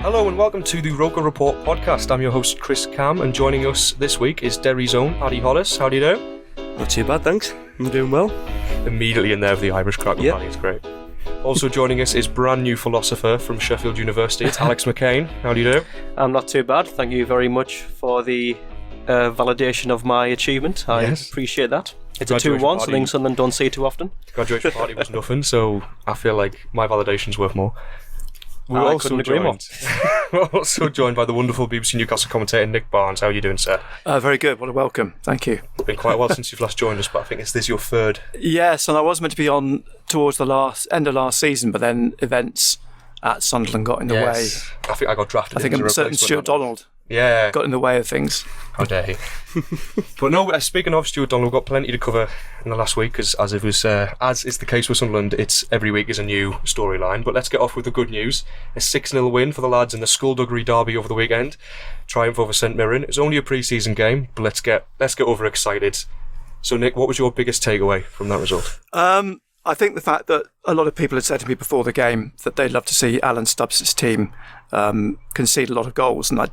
Hello and welcome to the Roker Rapport Podcast. I'm your host Chris Cam, and joining us this week is Derry's own Paddy Hollis. How do you do? Not too bad, thanks. I'm doing well. Immediately in there with the Irish crack with Paddy, it's great. Also joining us is brand new philosopher from Sheffield University. It's Alex McCain. How do you do? I'm not too bad. Thank you very much for the validation of my achievement. I appreciate that. It's a 2-1, something Sunderland don't see too often. Graduation party was nothing, so I feel like my validation's worth more. We're also joined by the wonderful BBC Newcastle commentator Nick Barnes. How are you doing, sir? Very good. What a welcome. Thank you. It's been quite a while since you've last joined us, but I think this is your third. Yes, and I was meant to be on towards the end of last season, but then events at Sunderland got in the way. I think I got drafted. I think a certain Stuart Donald got in the way of things. How dare he? But no, speaking of Stuart Donald, we've got plenty to cover in the last week, because as is the case with Sunderland, it's every week is a new storyline. But let's get off with the good news. A 6-0 win for the lads in the Skullduggery derby over the weekend. Triumph over St Mirren. It's only a pre-season game, but let's get overexcited. So Nick, what was your biggest takeaway from that result? I think the fact that a lot of people had said to me before the game that they'd love to see Alan Stubbs' team concede a lot of goals, and I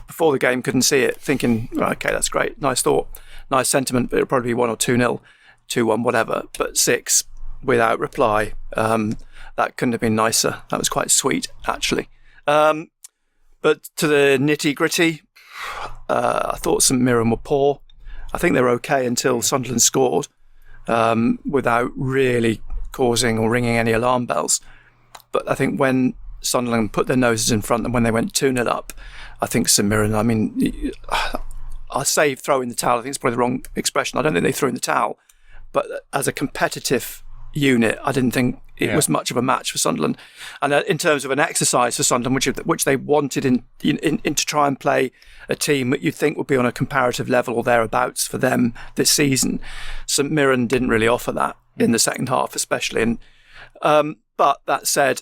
before the game couldn't see it, thinking, okay, that's great, nice thought, nice sentiment, but it'll probably be 1 or 2-0, 2-1, whatever. But 6 without reply, that couldn't have been nicer. That was quite sweet, actually. But to the nitty-gritty, I thought St Mirren were poor. I think they were okay until Sunderland scored, without really causing or ringing any alarm bells. But I think when Sunderland put their noses in front and when they went 2-0 up, I think St Mirren, I say throw in the towel, I think it's probably the wrong expression. I don't think they threw in the towel, but as a competitive unit, I didn't think it was much of a match for Sunderland. And in terms of an exercise for Sunderland, which they wanted in to try and play a team that you'd think would be on a comparative level or thereabouts for them this season, St Mirren didn't really offer that in the second half, especially. And but that said,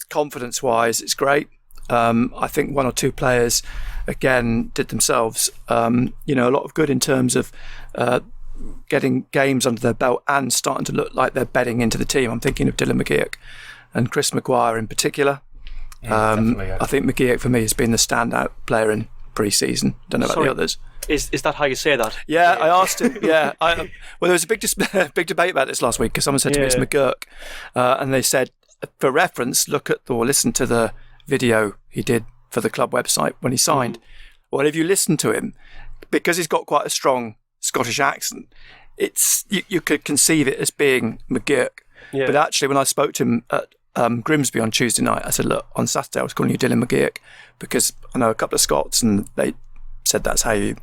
confidence-wise, it's great. I think 1 or 2 players, again, did themselves, a lot of good in terms of getting games under their belt and starting to look like they're bedding into the team. I'm thinking of Dylan McGeouch and Chris Maguire in particular. I think McGeouch, for me, has been the standout player in pre-season. Don't know about the others. Is that how you say that? Yeah, I asked him. Yeah, well, there was a big debate about this last week because someone said to me it's McGeouch, and they said, for reference, listen to the video he did for the club website when he signed. Well, if you listen to him, because he's got quite a strong Scottish accent, it's you could conceive it as being McGeouch. Yeah. But actually, when I spoke to him at Grimsby on Tuesday night, I said, look, on Saturday I was calling you Dylan McGeouch because I know a couple of Scots and they said that's how you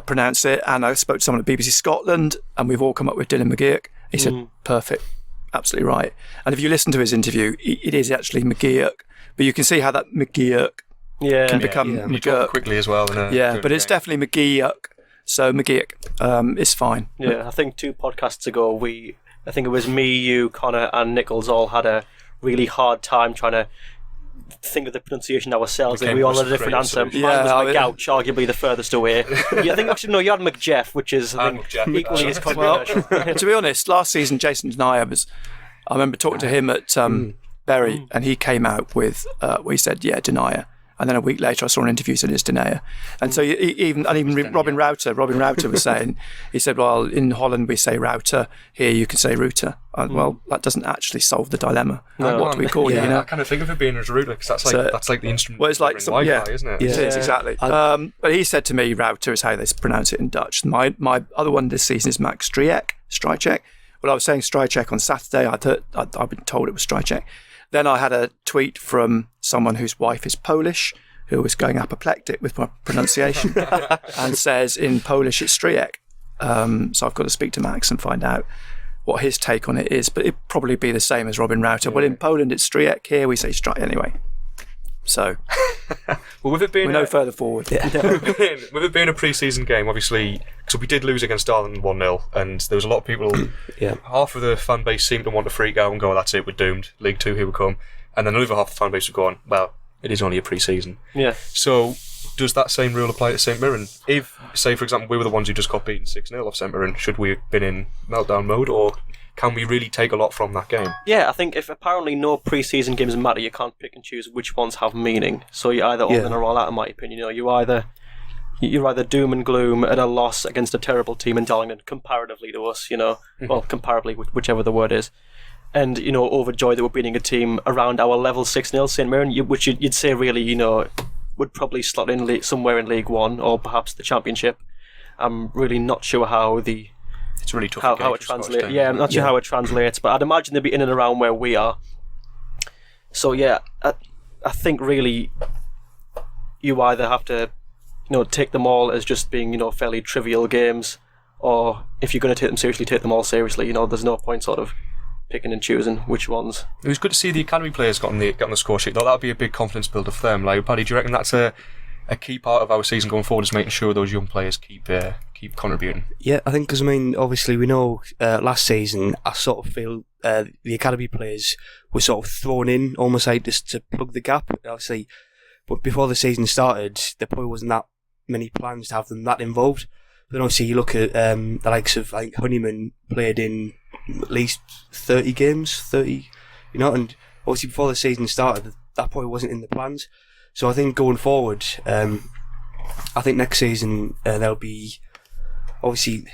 pronounce it. And I spoke to someone at BBC Scotland and we've all come up with Dylan McGeouch. He said, perfect. Absolutely right. And if you listen to his interview, it is actually McGeouch, but you can see how that McGeouch can become McGeouch quickly as well. But it's definitely McGeouch. So McGeouch is fine. Yeah, I think 2 podcasts ago, I think it was me, you, Connor, and Nichols all had a really hard time trying to think of the pronunciation ourselves, and we all had a different answer. Mine was McGouch, arguably the furthest away. I think actually no, you had McJeff, which is equally as controversial. To be honest, last season Jason Denier I remember talking to him at Bury, and he came out with we said Denier, and then a week later I saw an interview said it's Denier, and so even Robin Router was saying, he said, well, in Holland we say Router, here you can say Router. Well, that doesn't actually solve the dilemma. What do we call it? I kind of think of it being as Router because that's like the instrument. Well, it's like Wi-Fi, isn't it? Yeah, it is exactly. But he said to me, Router is how they pronounce it in Dutch. My other one this season is Max Strycek. Well, I was saying Strycek on Saturday. I've been told it was Strycek. Then I had a tweet from someone whose wife is Polish, who was going apoplectic with my pronunciation, and says in Polish it's Stryjek. So I've got to speak to Max and find out what his take on it is. But it'd probably be the same as Robin Router. Well, in Poland it's Stryjek. Here we say Stryjek anyway. So, well, with it being we're no further forward. With it being a pre-season game, obviously, so we did lose against Darwin 1-0, and there was a lot of people. Half of the fan base seemed to want to freak out and go, "That's it, we're doomed. League Two, here we come." And then another half of the fan base were going, "Well, it is only a pre-season." Yeah. So, does that same rule apply to St Mirren? If, say, for example, we were the ones who just got beaten 6-0 off St Mirren, should we have been in meltdown mode, or can we really take a lot from that game? Yeah, I think if apparently no pre-season games matter, you can't pick and choose which ones have meaning. So you're either all in or all out, in my opinion. You're either doom and gloom at a loss against a terrible team in Darlington, comparatively to us, well, comparably, whichever the word is, and, overjoyed that we're beating a team around our level 6-0, St Maron, which you'd say really, would probably slot in somewhere in League One or perhaps the Championship. I'm really not sure how it's really tough how it translates. Yeah, I'm not sure how it translates, but I'd imagine they'd be in and around where we are. So yeah, I think really you either have to take them all as just being fairly trivial games, or if you're going to take them seriously, take them all seriously. There's no point sort of picking and choosing which ones. It was good to see the academy players got on the score sheet. Though that would be a big confidence builder for them. Like, Paddy, do you reckon that's a key part of our season going forward, is making sure those young players keep contributing? Yeah, I think because obviously we know last season I sort of feel the academy players were sort of thrown in almost like just to plug the gap. Obviously, but before the season started, there probably wasn't that many plans to have them that involved. But obviously, you look at the likes of, I think Honeyman played in at least 30 games, and obviously before the season started, that probably wasn't in the plans. So I think going forward, I think next season there'll be obviously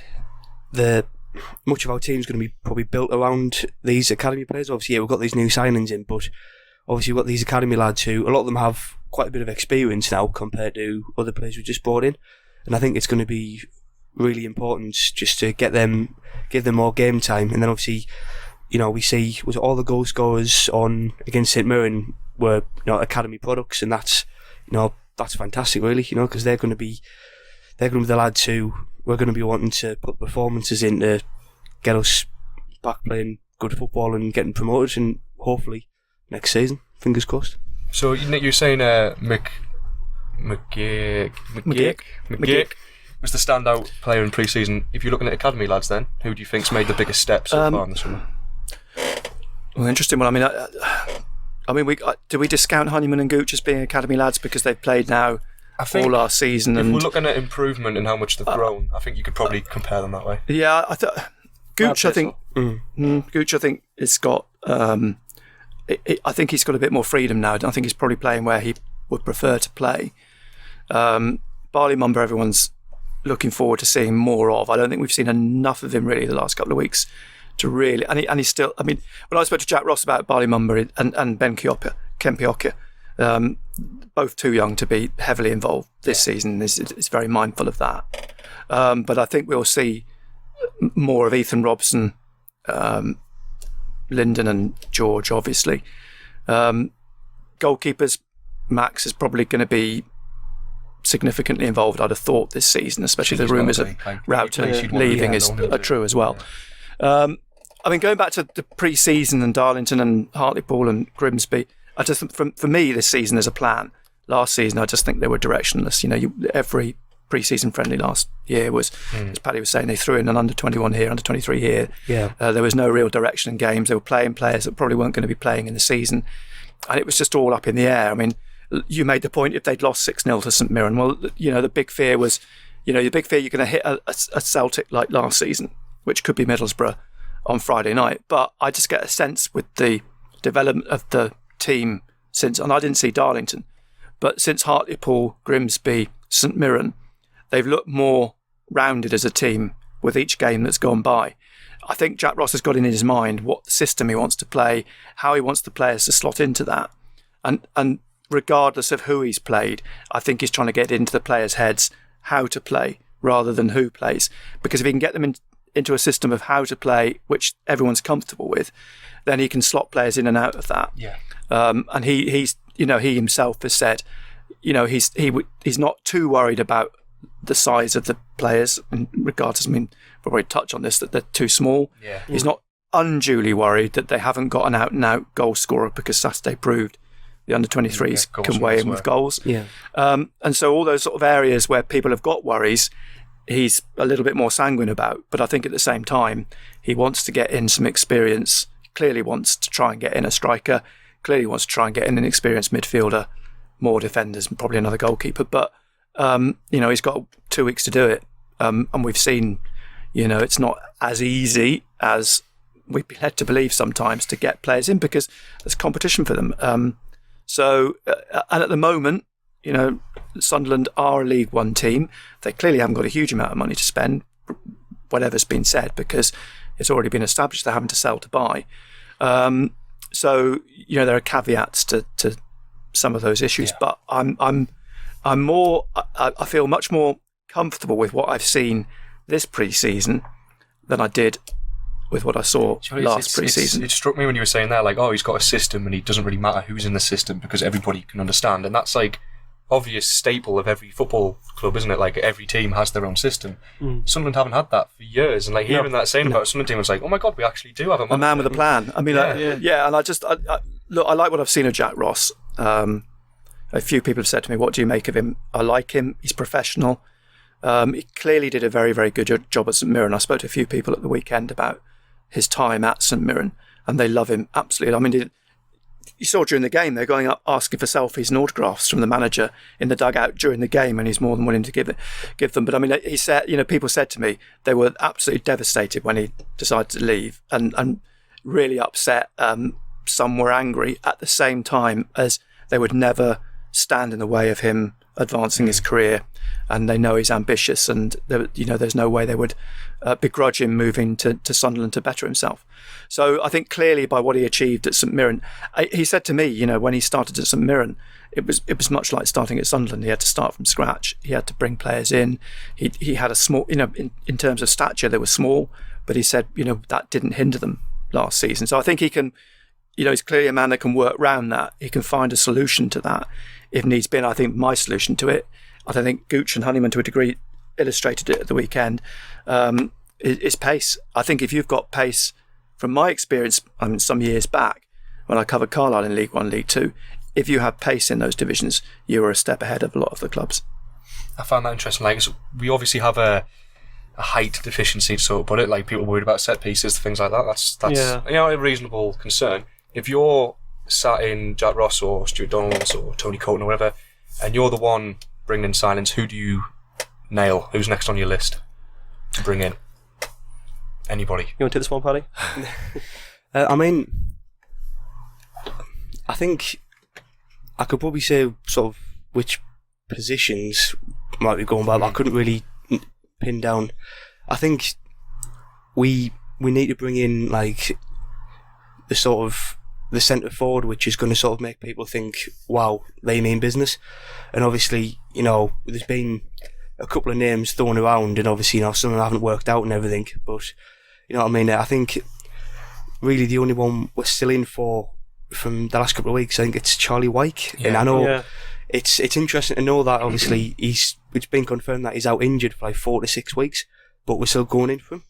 much of our team's going to be probably built around these academy players. Obviously, we've got these new signings in, but obviously we've got these academy lads who, a lot of them have quite a bit of experience now compared to other players we just brought in, and I think it's going to be really important just to give them more game time. And then obviously, we see all the goal scorers against St Mirren were academy products, and that's fantastic really, because they're going to be the lads who we're going to be wanting to put performances in to get us back playing good football and getting promoted, and hopefully next season, fingers crossed. So you're saying McGeek was the standout player in pre-season. If you're looking at academy lads, then who do you think's made the biggest steps so far in the summer? Well, interesting one. Do we discount Honeyman and Gooch as being academy lads because they've played now all last season? If we're looking at improvement and how much they've grown, I think you could probably compare them that way. Yeah, Gooch. I think it's got. I think he's got a bit more freedom now. I think he's probably playing where he would prefer to play. Barley Mumber, everyone's looking forward to seeing more of. I don't think we've seen enough of him really the last couple of weeks to really. And he's still. When I spoke to Jack Ross about Barley Mumber and Ben Kempiocca, both too young to be heavily involved this season. Is very mindful of that. But I think we'll see more of Ethan Robson, Lyndon and George, obviously. Goalkeepers, Max is probably going to be significantly involved, I'd have thought, this season, especially the rumours of Router leaving are true as well. Going back to the pre-season and Darlington and Hartlepool and Grimsby, I just think for me this season there's a plan. Last season I just think they were directionless. Every pre-season friendly last year was, as Paddy was saying, they threw in an under-21 here, under-23 here. Yeah. There was no real direction in games. They were playing players that probably weren't going to be playing in the season, and it was just all up in the air. You made the point if they'd lost 6-0 to St Mirren. Well, the big fear was, you're going to hit a Celtic like last season, which could be Middlesbrough on Friday night. But I just get a sense with the development of the team since, and I didn't see Darlington, but since Hartlepool, Grimsby, St Mirren, they've looked more rounded as a team with each game that's gone by. I think Jack Ross has got in his mind what system he wants to play, how he wants the players to slot into that. And regardless of who he's played, I think he's trying to get into the players' heads how to play rather than who plays. Because if he can get them into a system of how to play, which everyone's comfortable with, then he can slot players in and out of that. Yeah. And he himself has said, he's not too worried about the size of the players, and regardless, we'll probably touch on this, that they're too small. Yeah. He's not unduly worried that they haven't got an out-and-out goal scorer, because Saturday proved the under-23s can weigh in with goals. Yeah. And so all those sort of areas where people have got worries, he's a little bit more sanguine about. But I think at the same time, he wants to get in some experience, clearly wants to try and get in a striker, clearly wants to try and get in an experienced midfielder, more defenders, and probably another goalkeeper. But he's got 2 weeks to do it, and we've seen, it's not as easy as we'd be led to believe sometimes, to get players in because there's competition for them. And at the moment, Sunderland are a League One team. They clearly haven't got a huge amount of money to spend, whatever's been said, because it's already been established they're having to sell to buy. So there are caveats to some of those issues, but I feel much more comfortable with what I've seen this pre-season than I did with what I saw last pre-season. It struck me when you were saying that, he's got a system and it doesn't really matter who's in the system because everybody can understand, and that's obvious staple of every football club, isn't it? Every team has their own system. Sunderland haven't had that for years, and hearing that saying about a Sunderland team, I was like, oh my god, we actually do have a man with a plan. I mean, and I like what I've seen of Jack Ross. A few people have said to me, what do you make of him? I like him. He's professional. He clearly did a very, very good job at St Mirren. I spoke to a few people at the weekend about his time at St Mirren, and they love him absolutely. I mean, you saw during the game, they're going up asking for selfies and autographs from the manager in the dugout during the game, and he's more than willing to give them. But I mean, he said, people said to me they were absolutely devastated when he decided to leave, and really upset. Some were angry at the same time as they would never stand in the way of him advancing his career, and they know he's ambitious, and there's no way they would begrudge him moving to Sunderland to better himself. So I think clearly by what he achieved at St Mirren, he said to me, when he started at St Mirren, it was much like starting at Sunderland. He had to start from scratch. He had to bring players in. He had a small, in terms of stature, they were small, but he said, that didn't hinder them last season. So I think he can, he's clearly a man that can work around that. He can find a solution to that if needs be. And I think my solution to it, I think Gooch and Honeyman to a degree illustrated it at the weekend, is pace. I think if you've got pace, from my experience, some years back when I covered Carlisle in League One, League Two, if you have pace in those divisions, you are a step ahead of a lot of the clubs. I found that interesting. We obviously have a height deficiency, to sort of put it. People worried about set pieces, things like that. That's a reasonable concern. If you're sat in Jack Ross or Stuart Donald's or Tony Coton or whatever, and you're the one bringing in signings, who do you nail? Who's next on your list to bring in? Anybody? You want to take this one, Paddy? I think I could probably say sort of which positions might be going by, but I couldn't really pin down. I think we need to bring in the sort of the centre forward, which is going to sort of make people think, wow, they mean business. And obviously, there's been a couple of names thrown around, and obviously, some of them haven't worked out and everything. But I think really the only one we're still in for from the last couple of weeks, I think it's Charlie Wyke. Yeah. And I know it's interesting to know that obviously it's been confirmed that he's out injured for 4 to 6 weeks, but we're still going in for him.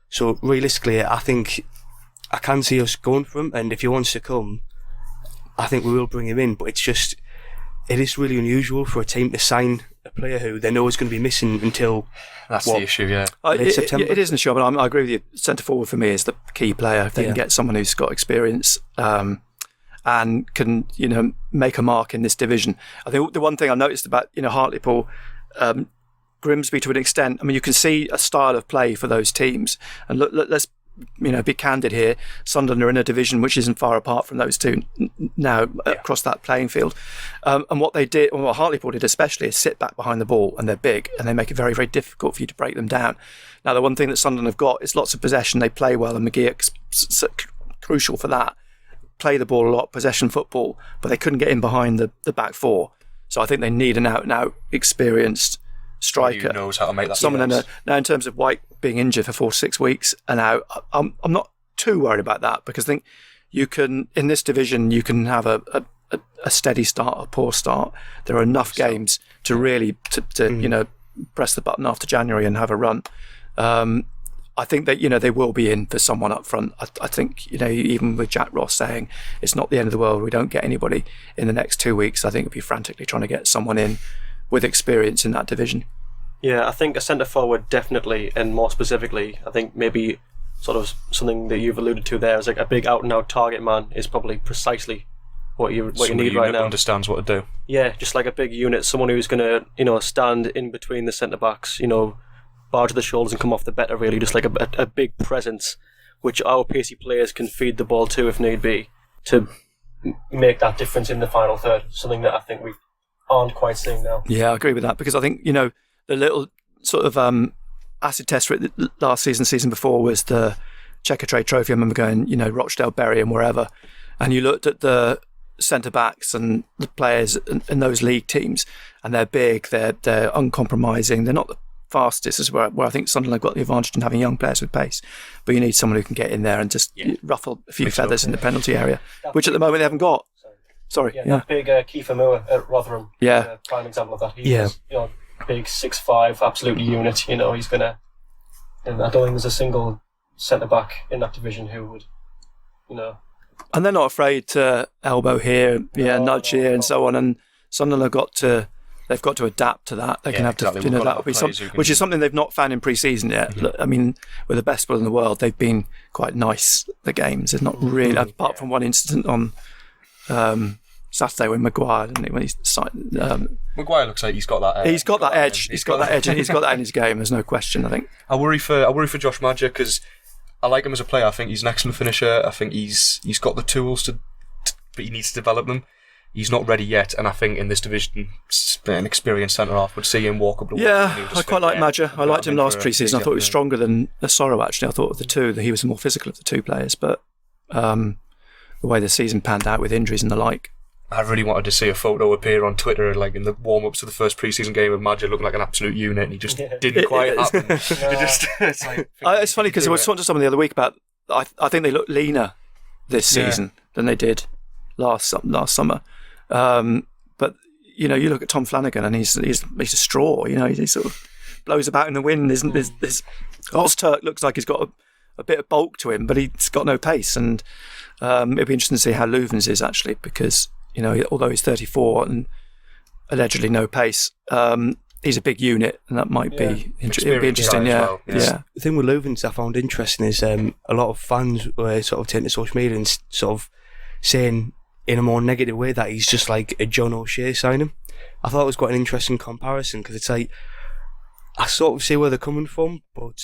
So realistically, I think I can see us going for him, and if he wants to come, I think we will bring him in. But it is really unusual for a team to sign a player who they know is going to be missing until the issue. September. It isn't sure, but I agree with you. Centre forward for me is the key player. If they can get someone who's got experience and can make a mark in this division. I think the one thing I noticed about Hartlepool, Grimsby to an extent. I mean, you can see a style of play for those teams, and let's be candid here. Sunderland are in a division which isn't far apart from those two now across that playing field. And what they did, or what Hartlepool did especially, is sit back behind the ball, and they're big, and they make it very, very difficult for you to break them down. Now, the one thing that Sunderland have got is lots of possession. They play well, and McGeoch's crucial for that. Play the ball a lot, possession football, but they couldn't get in behind the back four. So I think they need an out-and-out experienced striker. Who knows how to make that. Someone now, in terms of White being injured for 4 to 6 weeks and out, I'm not too worried about that, because I think you can, in this division, you can have a steady start, a poor start. There are enough games to really press the button after January and have a run. I think that they will be in for someone up front. I think even with Jack Ross saying it's not the end of the world, we don't get anybody in the next 2 weeks, I think we'll be frantically trying to get someone in with experience in that division. Yeah, I think a centre forward definitely, and more specifically, I think maybe sort of something that you've alluded to there is a big out and out target man is probably precisely what you need right now. Understands what to do. Yeah, just like a big unit, someone who's going to stand in between the centre backs, barge the shoulders and come off the better, really, just like a big presence which our pacey players can feed the ball to if need be, to make that difference in the final third. Something that I think we aren't quite seeing now. Yeah, I agree with that, because I think, the little sort of acid test for it last season before was the Checkatrade Trophy. I remember going, Rochdale, Bury and wherever, and you looked at the centre-backs and the players in those league teams, and they're big, they're uncompromising, they're not the fastest. This is where I think Sunderland got the advantage in having young players with pace, but you need someone who can get in there and just ruffle a few feathers in the penalty area, which at the moment they haven't got. Sorry. That big Kiefer Moore at Rotherham. Yeah. Prime example of that. He's big 6'5", absolute unit. He's gonna. And I don't think there's a single centre back in that division who would, And they're not afraid to elbow here, nudge here, and so on. And Sunderland they've got to adapt to that. They can have to, that will be which is something they've not found in pre-season yet. Mm-hmm. I mean, with the best people in the world, they've been quite nice. The games, there's not really, apart from one incident on Saturday when Maguire, when he's Maguire looks like he's got that. He's got that edge. He's got that edge, and he's got that in his game. There's no question. I think. I worry for Josh Madger, because I like him as a player. I think he's an excellent finisher. I think he's got the tools but he needs to develop them. He's not ready yet, and I think in this division, an experienced centre half would see him walk up the wall. Yeah, I quite like Madger. I liked him last pre-season. I thought he was stronger than Sorrow, actually. I thought of the two, that he was the more physical of the two players, but the way the season panned out with injuries and the like. I really wanted to see a photo appear on Twitter, like in the warm-ups to the first pre-season game, of Madger looking like an absolute unit, and he just didn't quite happen. It's funny, because I was talking to someone the other week about, I think they look leaner this season than they did last summer. But you look at Tom Flanagan, and he's a straw. He sort of blows about in the wind. This Ozturk looks like he's got a bit of bulk to him, but he's got no pace. And it'll be interesting to see how Louvens is, actually, because although he's 34 and allegedly no pace, he's a big unit, and that might be interesting. Well. The thing with Louvens I found interesting is a lot of fans were sort of taking to social media and sort of saying in a more negative way that he's just like a John O'Shea signing. I thought it was quite an interesting comparison, because it's like, I sort of see where they're coming from, but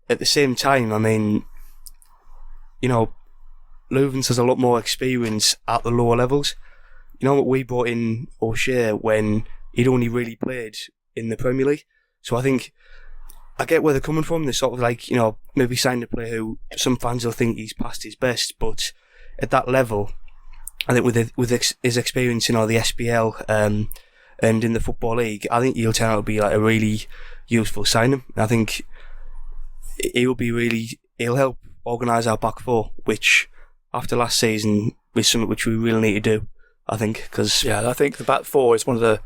at the same time, I mean, Louvens has a lot more experience at the lower levels. We brought in O'Shea when he'd only really played in the Premier League. So I think I get where they're coming from. They're sort of like, maybe signed a player who some fans will think he's past his best, but at that level, I think with his experience in the SPL and in the Football League, I think he'll turn out to be like a really useful signing. I think he'll help organise our back four, which after last season is something which we really need to do. I think, because I think the back four is one of the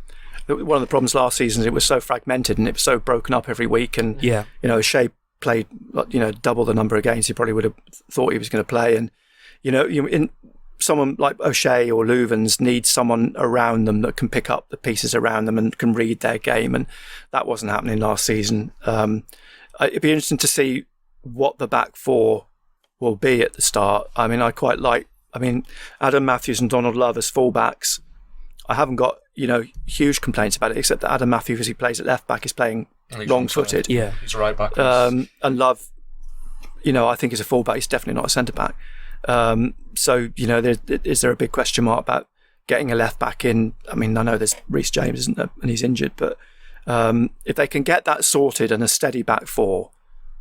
problems last season. It was so fragmented and it was so broken up every week, and O'Shea played double the number of games he probably would have thought he was going to play, and in someone like O'Shea or Louvens needs someone around them that can pick up the pieces around them and can read their game, and that wasn't happening last season. It'd be interesting to see what the back four will be at the start. I mean, Adam Matthews and Donald Love as fullbacks, I haven't got huge complaints about it, except that Adam Matthews, as he plays at left back, is playing long-footed. Yeah, he's right back. And Love, I think is a fullback. He's definitely not a centre back. So is there a big question mark about getting a left back in? I mean, I know there's Reece James, isn't there, and he's injured, but if they can get that sorted and a steady back four,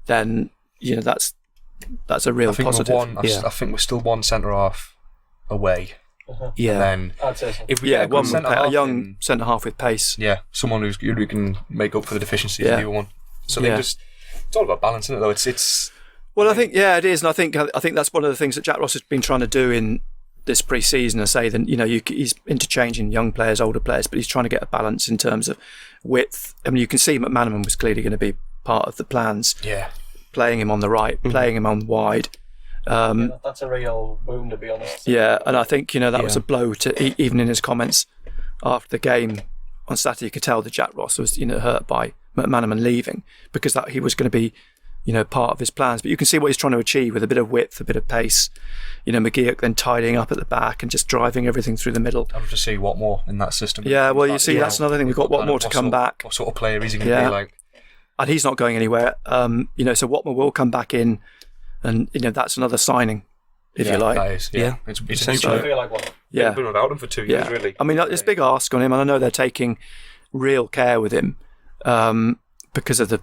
then that's a real positive. I think we're still one centre half away. Yeah. And then I'd say so. If we get a young centre half with pace, someone who can make up for the deficiencies of the other one. So it's all about balance, isn't it? Though it's. Well, I think it is, and I think that's one of the things that Jack Ross has been trying to do in this pre-season. I say that he's interchanging young players, older players, but he's trying to get a balance in terms of width. I mean, you can see McManaman was clearly going to be part of the plans. Yeah. Playing him on the right, playing him on wide. That's a real wound, to be honest. Yeah, and I think that was a blow to even in his comments after the game on Saturday. You could tell that Jack Ross was hurt by McManaman leaving, because that he was going to be part of his plans. But you can see what he's trying to achieve with a bit of width, a bit of pace. McGeoch then tidying up at the back and just driving everything through the middle. I'd love to see Watmore in that system. Yeah, well, you see, that's another thing. We've got Watmore to come back. What sort of player is he going to be like? And he's not going anywhere. So Watmore will come back in and that's another signing, if you like. That is, Yeah. It's I essentially feel like one. Yeah, been without him for 2 years, really. I mean, it's a big ask on him, and I know they're taking real care with him because of the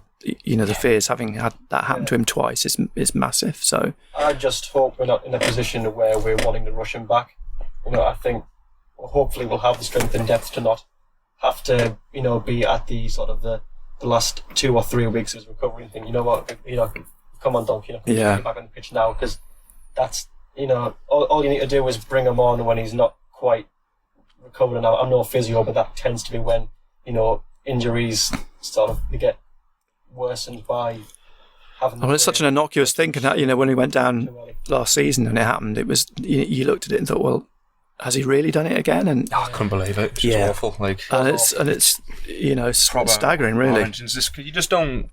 fears having had that happen to him twice is massive. So I just hope we're not in a position where we're wanting to rush him back. I think hopefully we'll have the strength and depth to not have to, be at the sort of the last 2 or 3 weeks of his recovery and think, come on, Dunk, get back on the pitch now, because that's, all you need to do is bring him on when he's not quite recovered. And I'm no physio, but that tends to be when, injuries sort of they get worsened by having. It's such an innocuous thing, and when he went down last season and it happened, it was you looked at it and thought, well, has he really done it again? And I couldn't believe it. It's just awful. It's staggering, really. You just don't.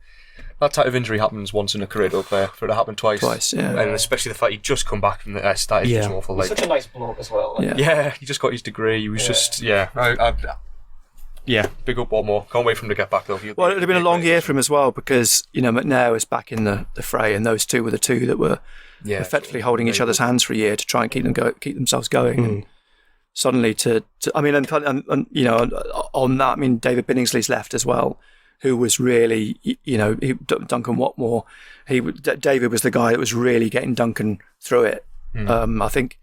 That type of injury happens once in a career to a player. For it to happen twice, yeah. And especially the fact he just come back from the S, that is just awful. He's such a nice bloke as well. He just got his degree. He was just big up one more. Can't wait for him to get back though. Well, it'd have been a long year for him as well, because McNair is back in the fray, and those two were the two that were effectively holding each other's hands for a year to try and keep themselves going. And suddenly, on that, David Billingsley's left as well, who was really, Duncan Watmore. David was the guy that was really getting Duncan through it. I think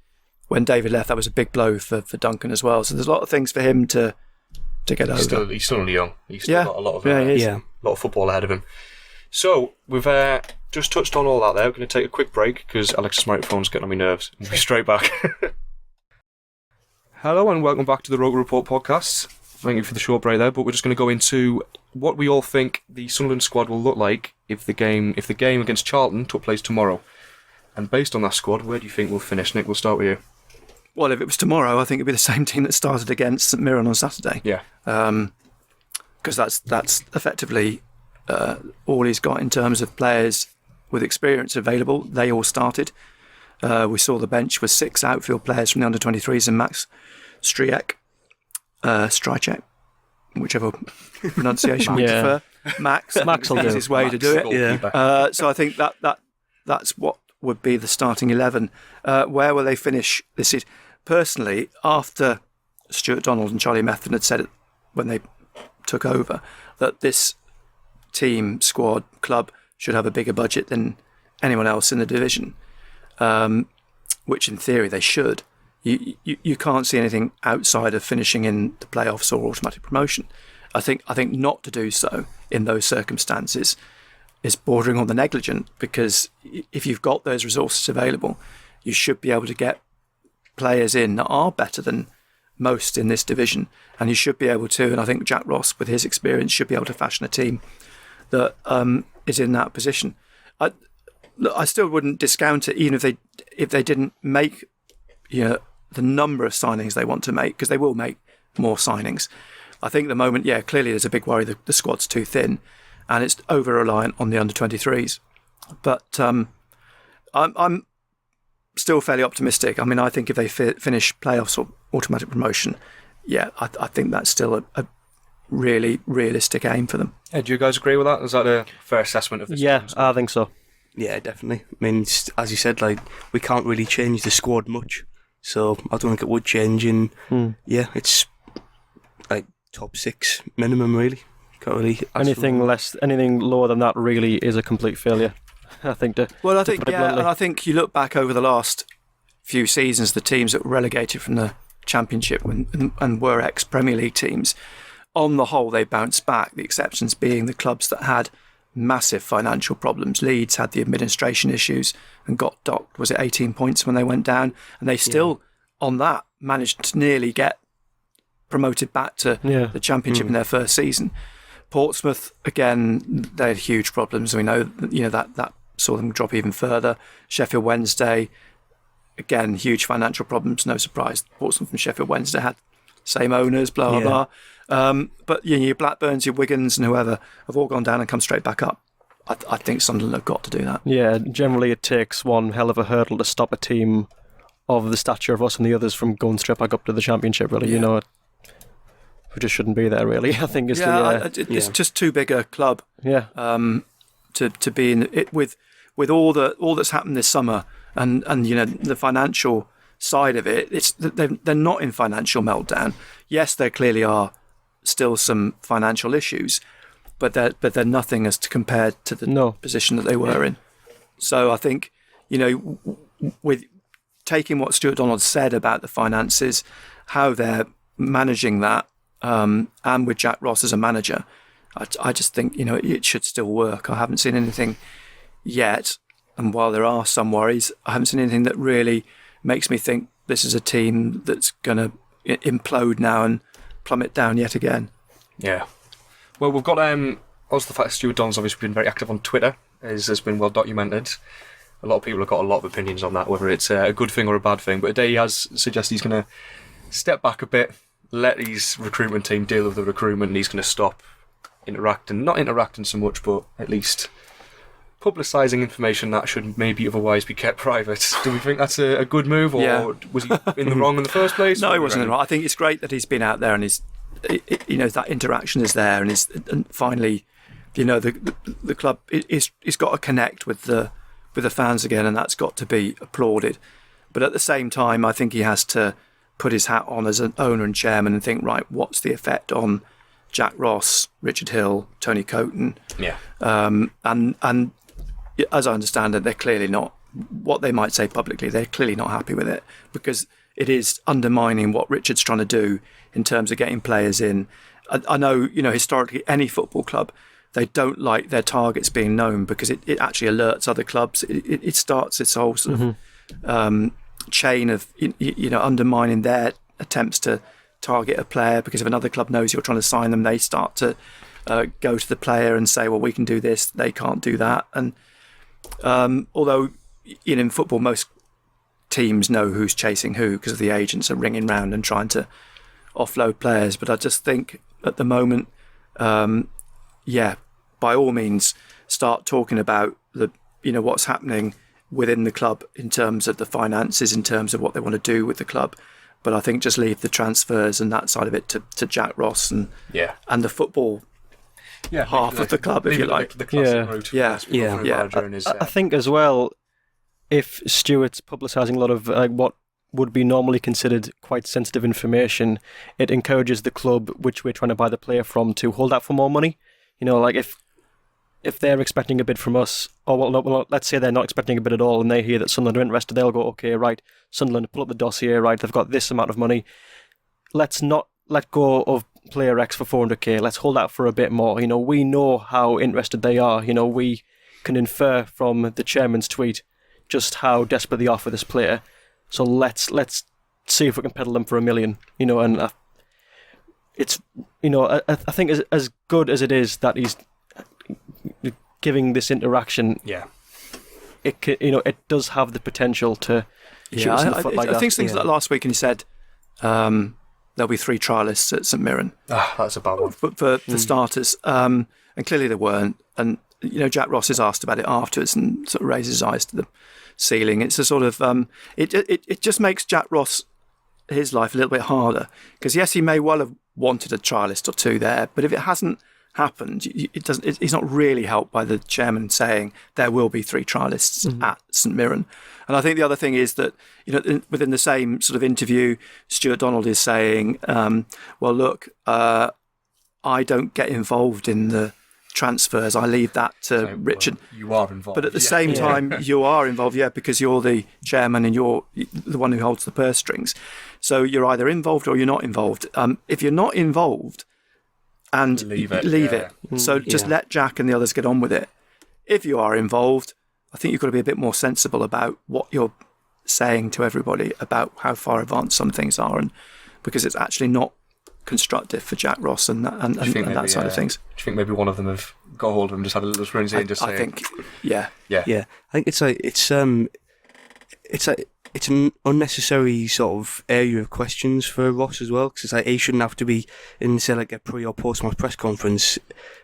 when David left, that was a big blow for Duncan as well. So there's a lot of things for him to get over. He's still only young. He's still got a lot of football ahead of him. So we've just touched on all that there. We're going to take a quick break because Alex's microphone's getting on my nerves. We'll be straight back. Hello and welcome back to the Roker Rapport Podcast. Thank you for the short break there, but we're just going to go into what we all think the Sunderland squad will look like if the game against Charlton took place tomorrow. And based on that squad, where do you think we'll finish? Nick, we'll start with you. Well, if it was tomorrow, I think it'd be the same team that started against St Mirren on Saturday. Yeah. Because that's effectively all he's got in terms of players with experience available. They all started. We saw the bench with 6 outfield players from the under-23s and Max Stryjek, whichever pronunciation we prefer. Max will do his way to do it. Yeah. So I think that's what would be the starting 11. Where will they finish this season? Personally, after Stuart Donald and Charlie Methven had said it when they took over, that this team, squad, club should have a bigger budget than anyone else in the division, which in theory they should. You can't see anything outside of finishing in the playoffs or automatic promotion. I think not to do so in those circumstances is bordering on the negligent, because if you've got those resources available, you should be able to get players in that are better than most in this division, and you should be able to, and I think Jack Ross with his experience should be able to fashion a team that is in that position. I still wouldn't discount it, even if they didn't make the number of signings they want to make, because they will make more signings. I think at the moment, clearly there's a big worry that the squad's too thin and it's over-reliant on the under-23s. But I'm still fairly optimistic. I think if they finish playoffs or automatic promotion, I think that's still a really realistic aim for them. Yeah, do you guys agree with that? Is that a fair assessment of this? Yeah, I think so. Yeah, definitely. As you said, we can't really change the squad much, so I don't think it would change. It's top 6 minimum, really. Can't really anything lower than that really is a complete failure. I think. And I think you look back over the last few seasons, the teams that were relegated from the Championship and were ex-Premier League teams, on the whole, they bounced back. The exceptions being the clubs that had massive financial problems. Leeds had the administration issues and got docked. Was it 18 points when they went down? And they still, on that, managed to nearly get promoted back to the Championship in their first season. Portsmouth, again, they had huge problems. We know that saw them drop even further. Sheffield Wednesday, again, huge financial problems. No surprise. Portsmouth and Sheffield Wednesday had same owners, blah, blah, blah. But your Blackburns, your Wigans and whoever have all gone down and come straight back up. I think Sunderland have got to do that. Yeah, generally it takes one hell of a hurdle to stop a team of the stature of us and the others from going straight back up to the Championship, really. We just shouldn't be there, really. I think it's it's just too big a club. Yeah. To be in it with with all that's happened this summer and the financial side of it, they're not in financial meltdown. Yes, there clearly are still some financial issues, but they're nothing as to compare to the position that they were in. So I think, with taking what Stuart Donald said about the finances, how they're managing that, and with Jack Ross as a manager, I just think, it should still work. I haven't seen anything yet, and while there are some worries, I haven't seen anything that really makes me think this is a team that's going to implode now and plummet down yet again. Yeah. Well, we've got also the fact that Stuart Donald's obviously been very active on Twitter, has been well documented. A lot of people have got a lot of opinions on that, whether it's a good thing or a bad thing. But today he has suggested he's going to step back a bit, let his recruitment team deal with the recruitment, and he's going to stop not interacting so much, but at least publicising information that should maybe otherwise be kept private. Do we think that's a good move, or was he in the wrong in the first place? No, he wasn't in the wrong. I think it's great that he's been out there and that interaction is there, and finally, the club he's got to connect with the fans again, and that's got to be applauded. But at the same time, I think he has to put his hat on as an owner and chairman and think, right, what's the effect on Jack Ross, Richard Hill, Tony Coton? Yeah. And as I understand it, they're clearly not, what they might say publicly, they're clearly not happy with it, because it is undermining what Richard's trying to do in terms of getting players in. I know, historically, any football club, they don't like their targets being known because it actually alerts other clubs. It starts this whole sort of chain of undermining their attempts to target a player, because if another club knows you're trying to sign them, they start to go to the player and say, well, we can do this, they can't do that. And although in football most teams know who's chasing who because the agents are ringing round and trying to offload players, but I just think at the moment, by all means, start talking about what's happening within the club in terms of the finances, in terms of what they want to do with the club. But I think just leave the transfers and that side of it to Jack Ross and the football half of the club, if you like. The classic route. I think as well, if Stuart's publicising a lot of what would be normally considered quite sensitive information, it encourages the club which we're trying to buy the player from to hold out for more money. If they're expecting a bid from us, let's say they're not expecting a bid at all, and they hear that Sunderland are interested, they'll go, okay, right, Sunderland, pull up the dossier, right, they've got this amount of money. Let's not let go of player X for 400k. Let's hold out for a bit more. We know how interested they are. We can infer from the chairman's tweet just how desperate they are for this player. So let's see if we can peddle them for $1 million. And it's I think as good as it is that he's giving this interaction, it does have the potential to shoot us in the foot like that. I think things like last week, and he said there'll be 3 trialists at St Mirren. That's a bad one. For starters, and clearly there weren't. And Jack Ross is asked about it afterwards and sort of raises his eyes to the ceiling. It's a sort of it just makes Jack Ross his life a little bit harder, because yes, he may well have wanted a trialist or 2 there, but if it hasn't happened, he's not really helped by the chairman saying there will be 3 trialists at St Mirren. And I think the other thing is that within the same sort of interview, Stuart Donald is saying, well, look, I don't get involved in the transfers, I leave that to Richard. Well, you are involved, but at the same time you are involved, because you're the chairman and you're the one who holds the purse strings, so you're either involved or you're not involved. If you're not involved, and leave it. So just let Jack and the others get on with it. If you are involved, I think you've got to be a bit more sensible about what you're saying to everybody about how far advanced some things are, and because it's actually not constructive for Jack Ross and that side of things. Do you think maybe one of them have got hold of him, just had a little screen and just say? I think, I think it's an unnecessary sort of area of questions for Ross as well, because it's like he shouldn't have to be in, say, like a pre or post match press conference.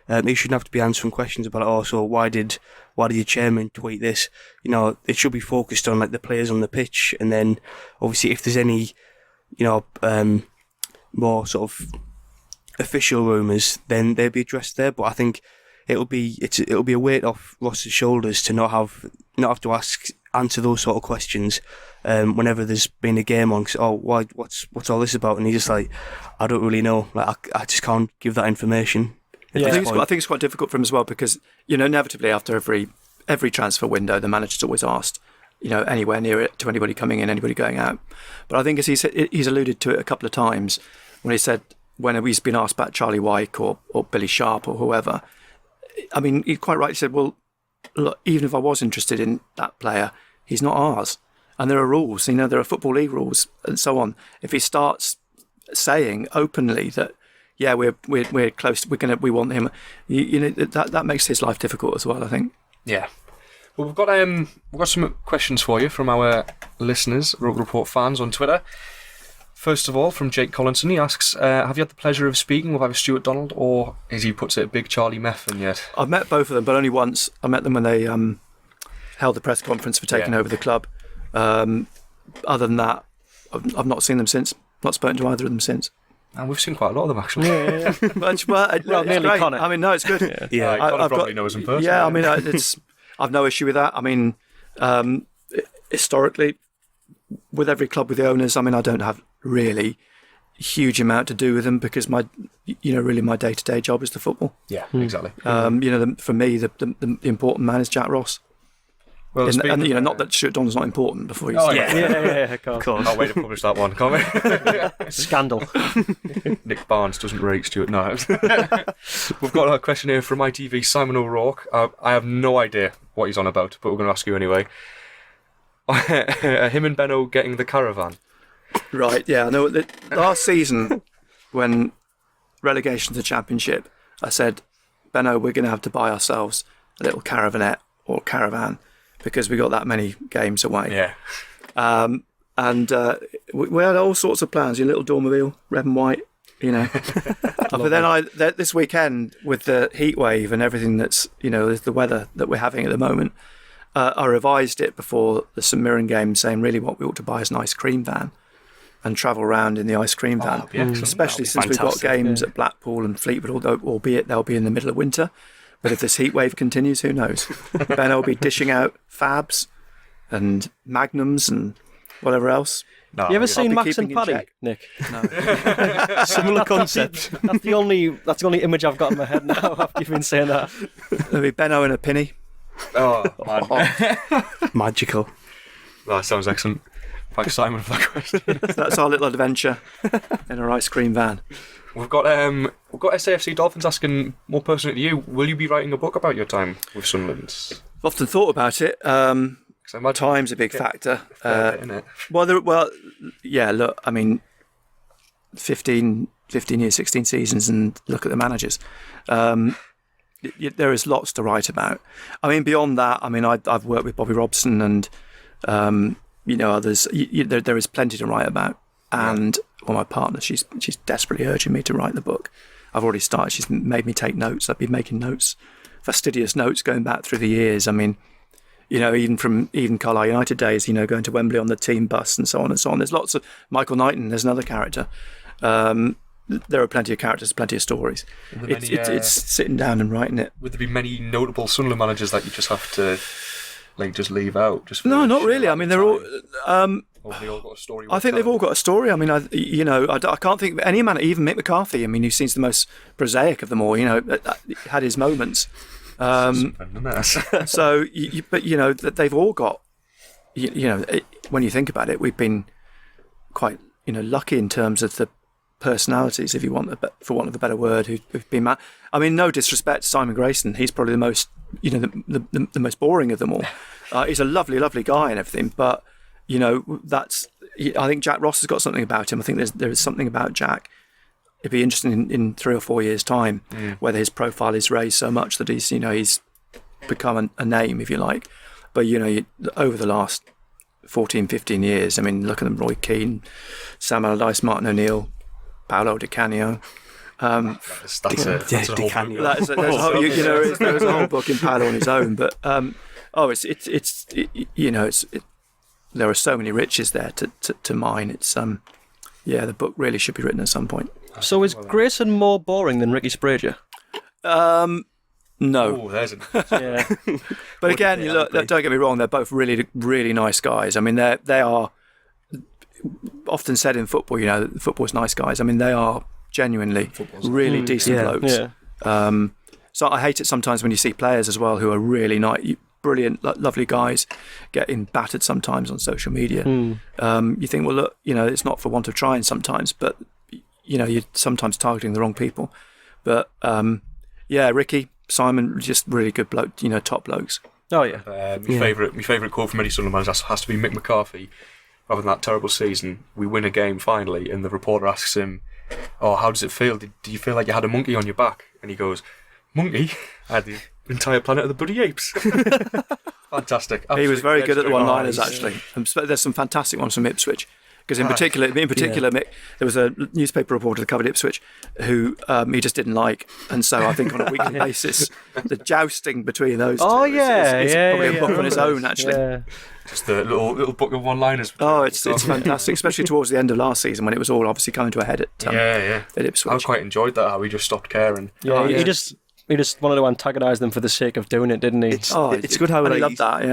He shouldn't have to be answering questions about, so why did your chairman tweet this? It should be focused on like the players on the pitch, and then obviously if there's any, more sort of official rumours, then they'll be addressed there. But I think it'll be a weight off Ross's shoulders to not have not have to answer those sort of questions whenever there's been a game on. What's all this about? And he's just like, I don't really know. Like I just can't give that information. I think it's quite difficult for him as well because inevitably after every transfer window, the manager's always asked, anywhere near it to anybody coming in, anybody going out. But I think as he's alluded to it a couple of times when he said when he's been asked about Charlie Wyke or Billy Sharp or whoever. I mean, he quite rightly said, well, look, even if I was interested in that player, he's not ours. And there are rules, there are Football League rules and so on. If he starts saying openly that, yeah, we're close, we want him, that makes his life difficult as well, I think. Yeah. Well, we've got some questions for you from our listeners, Roker Rapport fans on Twitter. First of all, from Jake Collinson, he asks, have you had the pleasure of speaking with either Stuart Donald or, as he puts it, Big Charlie Methven yet? I've met both of them, but only once. I met them when they held the press conference for taking over the club. Other than that, I've not seen them since. Not spoken to either of them since. And we've seen quite a lot of them, actually. Yeah. Well, nearly Connor. I mean, no, it's good. Connor probably knows him personally. Yeah, I mean, I've no issue with that. I mean, historically, with every club with the owners, I mean, I don't have really a huge amount to do with them because really my day-to-day job is the football. Yeah, exactly. For me, the important man is Jack Ross. Well, not that Stuart Donald's not important before you. Of course. Can't wait to publish that one, can't we? Scandal. Nick Barnes doesn't rate Stuart. No. We've got a question here from ITV Simon O'Rourke. I have no idea what he's on about, but we're going to ask you anyway. Him and Benno getting the caravan. Right, yeah. I know. Last season, when relegation to the Championship, I said, Benno, we're going to have to buy ourselves a little caravanette or caravan because we got that many games away. Yeah. And we had all sorts of plans. Your little Dormobile, red and white, But then this weekend with the heat wave and everything that's, the weather that we're having at the moment, I revised it before the St Mirren game, saying really what we ought to buy is an ice cream van and travel around in the ice cream van, especially since we've got games at Blackpool and Fleetwood, albeit they'll be in the middle of winter. But if this heat wave continues, who knows? Ben will be dishing out Fabs and Magnums and whatever else. No, you ever seen Max and Paddy, Nick? No. Similar concept. That's the only image I've got in my head now after you've been saying that. There'll be Benno and a Pinny. Oh, man. Magical. That sounds excellent. Thanks, Simon, for that question. That's our little adventure in our ice cream van. We've got SAFC Dolphins asking, more personally to you, will you be writing a book about your time with Sunderland? I've often thought about it. Time's a big factor. Look, I mean, 15 years, 16 seasons, and look at the managers. There is lots to write about. I mean, beyond that, I mean, I've worked with Bobby Robson and others. There is plenty to write about. And my partner, she's desperately urging me to write the book. I've already started. She's made me take notes. I've been making notes, fastidious notes going back through the years. I mean, even from Carlisle United days, going to Wembley on the team bus and so on and so on. There's lots of Michael Knighton. There's another character. There are plenty of characters, plenty of stories. It's sitting down and writing it. Would there be many notable Sunderland managers that you just have to just leave out? No, not really. I mean, they're all. They all got a story. I think they've all got a story. I mean, I can't think of any man, even Mick McCarthy. I mean, who seems the most prosaic of them all. Had his moments. So, but they've all got. When you think about it, we've been quite lucky in terms of the personalities, if you want, for want of a better word, who've been. I mean, no disrespect to Simon Grayson, he's probably the most, the most boring of them all. He's a lovely, lovely guy and everything, but that's. I think Jack Ross has got something about him. I think there is something about Jack. It'd be interesting in 3 or 4 years' time whether his profile is raised so much that he's become a name, if you like. But over the last 14, 15 years, I mean, look at them: Roy Keane, Sam Allardyce, Martin O'Neill, Paolo Di Canio. There's a whole book in Paolo on his own. But there are so many riches there to mine. It's the book really should be written at some point. So is Grayson more boring than Ricky Sprager? No. Oh, there's Yeah. But again, look, don't get me wrong, they're both really, really nice guys. I mean, they are often said in football, football's nice guys. I mean, they are genuinely really decent blokes. Yeah. So I hate it sometimes when you see players as well who are really nice, brilliant, lovely guys getting battered sometimes on social media. You think, well, look, it's not for want of trying sometimes, but, you're sometimes targeting the wrong people. But, Ricky, Simon, just really good bloke, top blokes. Oh, yeah. My favourite quote from Eddie Sunderland has to be Mick McCarthy. Rather than that terrible season, we win a game finally, and the reporter asks him, "Oh, how does it feel? Do you feel like you had a monkey on your back?" And he goes, "Monkey? I had the entire planet of the bloody apes." Fantastic. He was very good at the one-liners, actually. There's some fantastic ones from Ipswich. Because in particular, Mick, there was a newspaper reporter that covered Ipswich who he just didn't like, and so I think on a weekly basis, the jousting between those two is probably a book on its own, actually. Yeah. Just the little book of one-liners. Oh, it's fantastic, especially towards the end of last season when it was all obviously coming to a head at Ipswich. I quite enjoyed that, how he just stopped caring. Yeah, he just wanted to antagonise them for the sake of doing it, didn't he? It's good how I love that.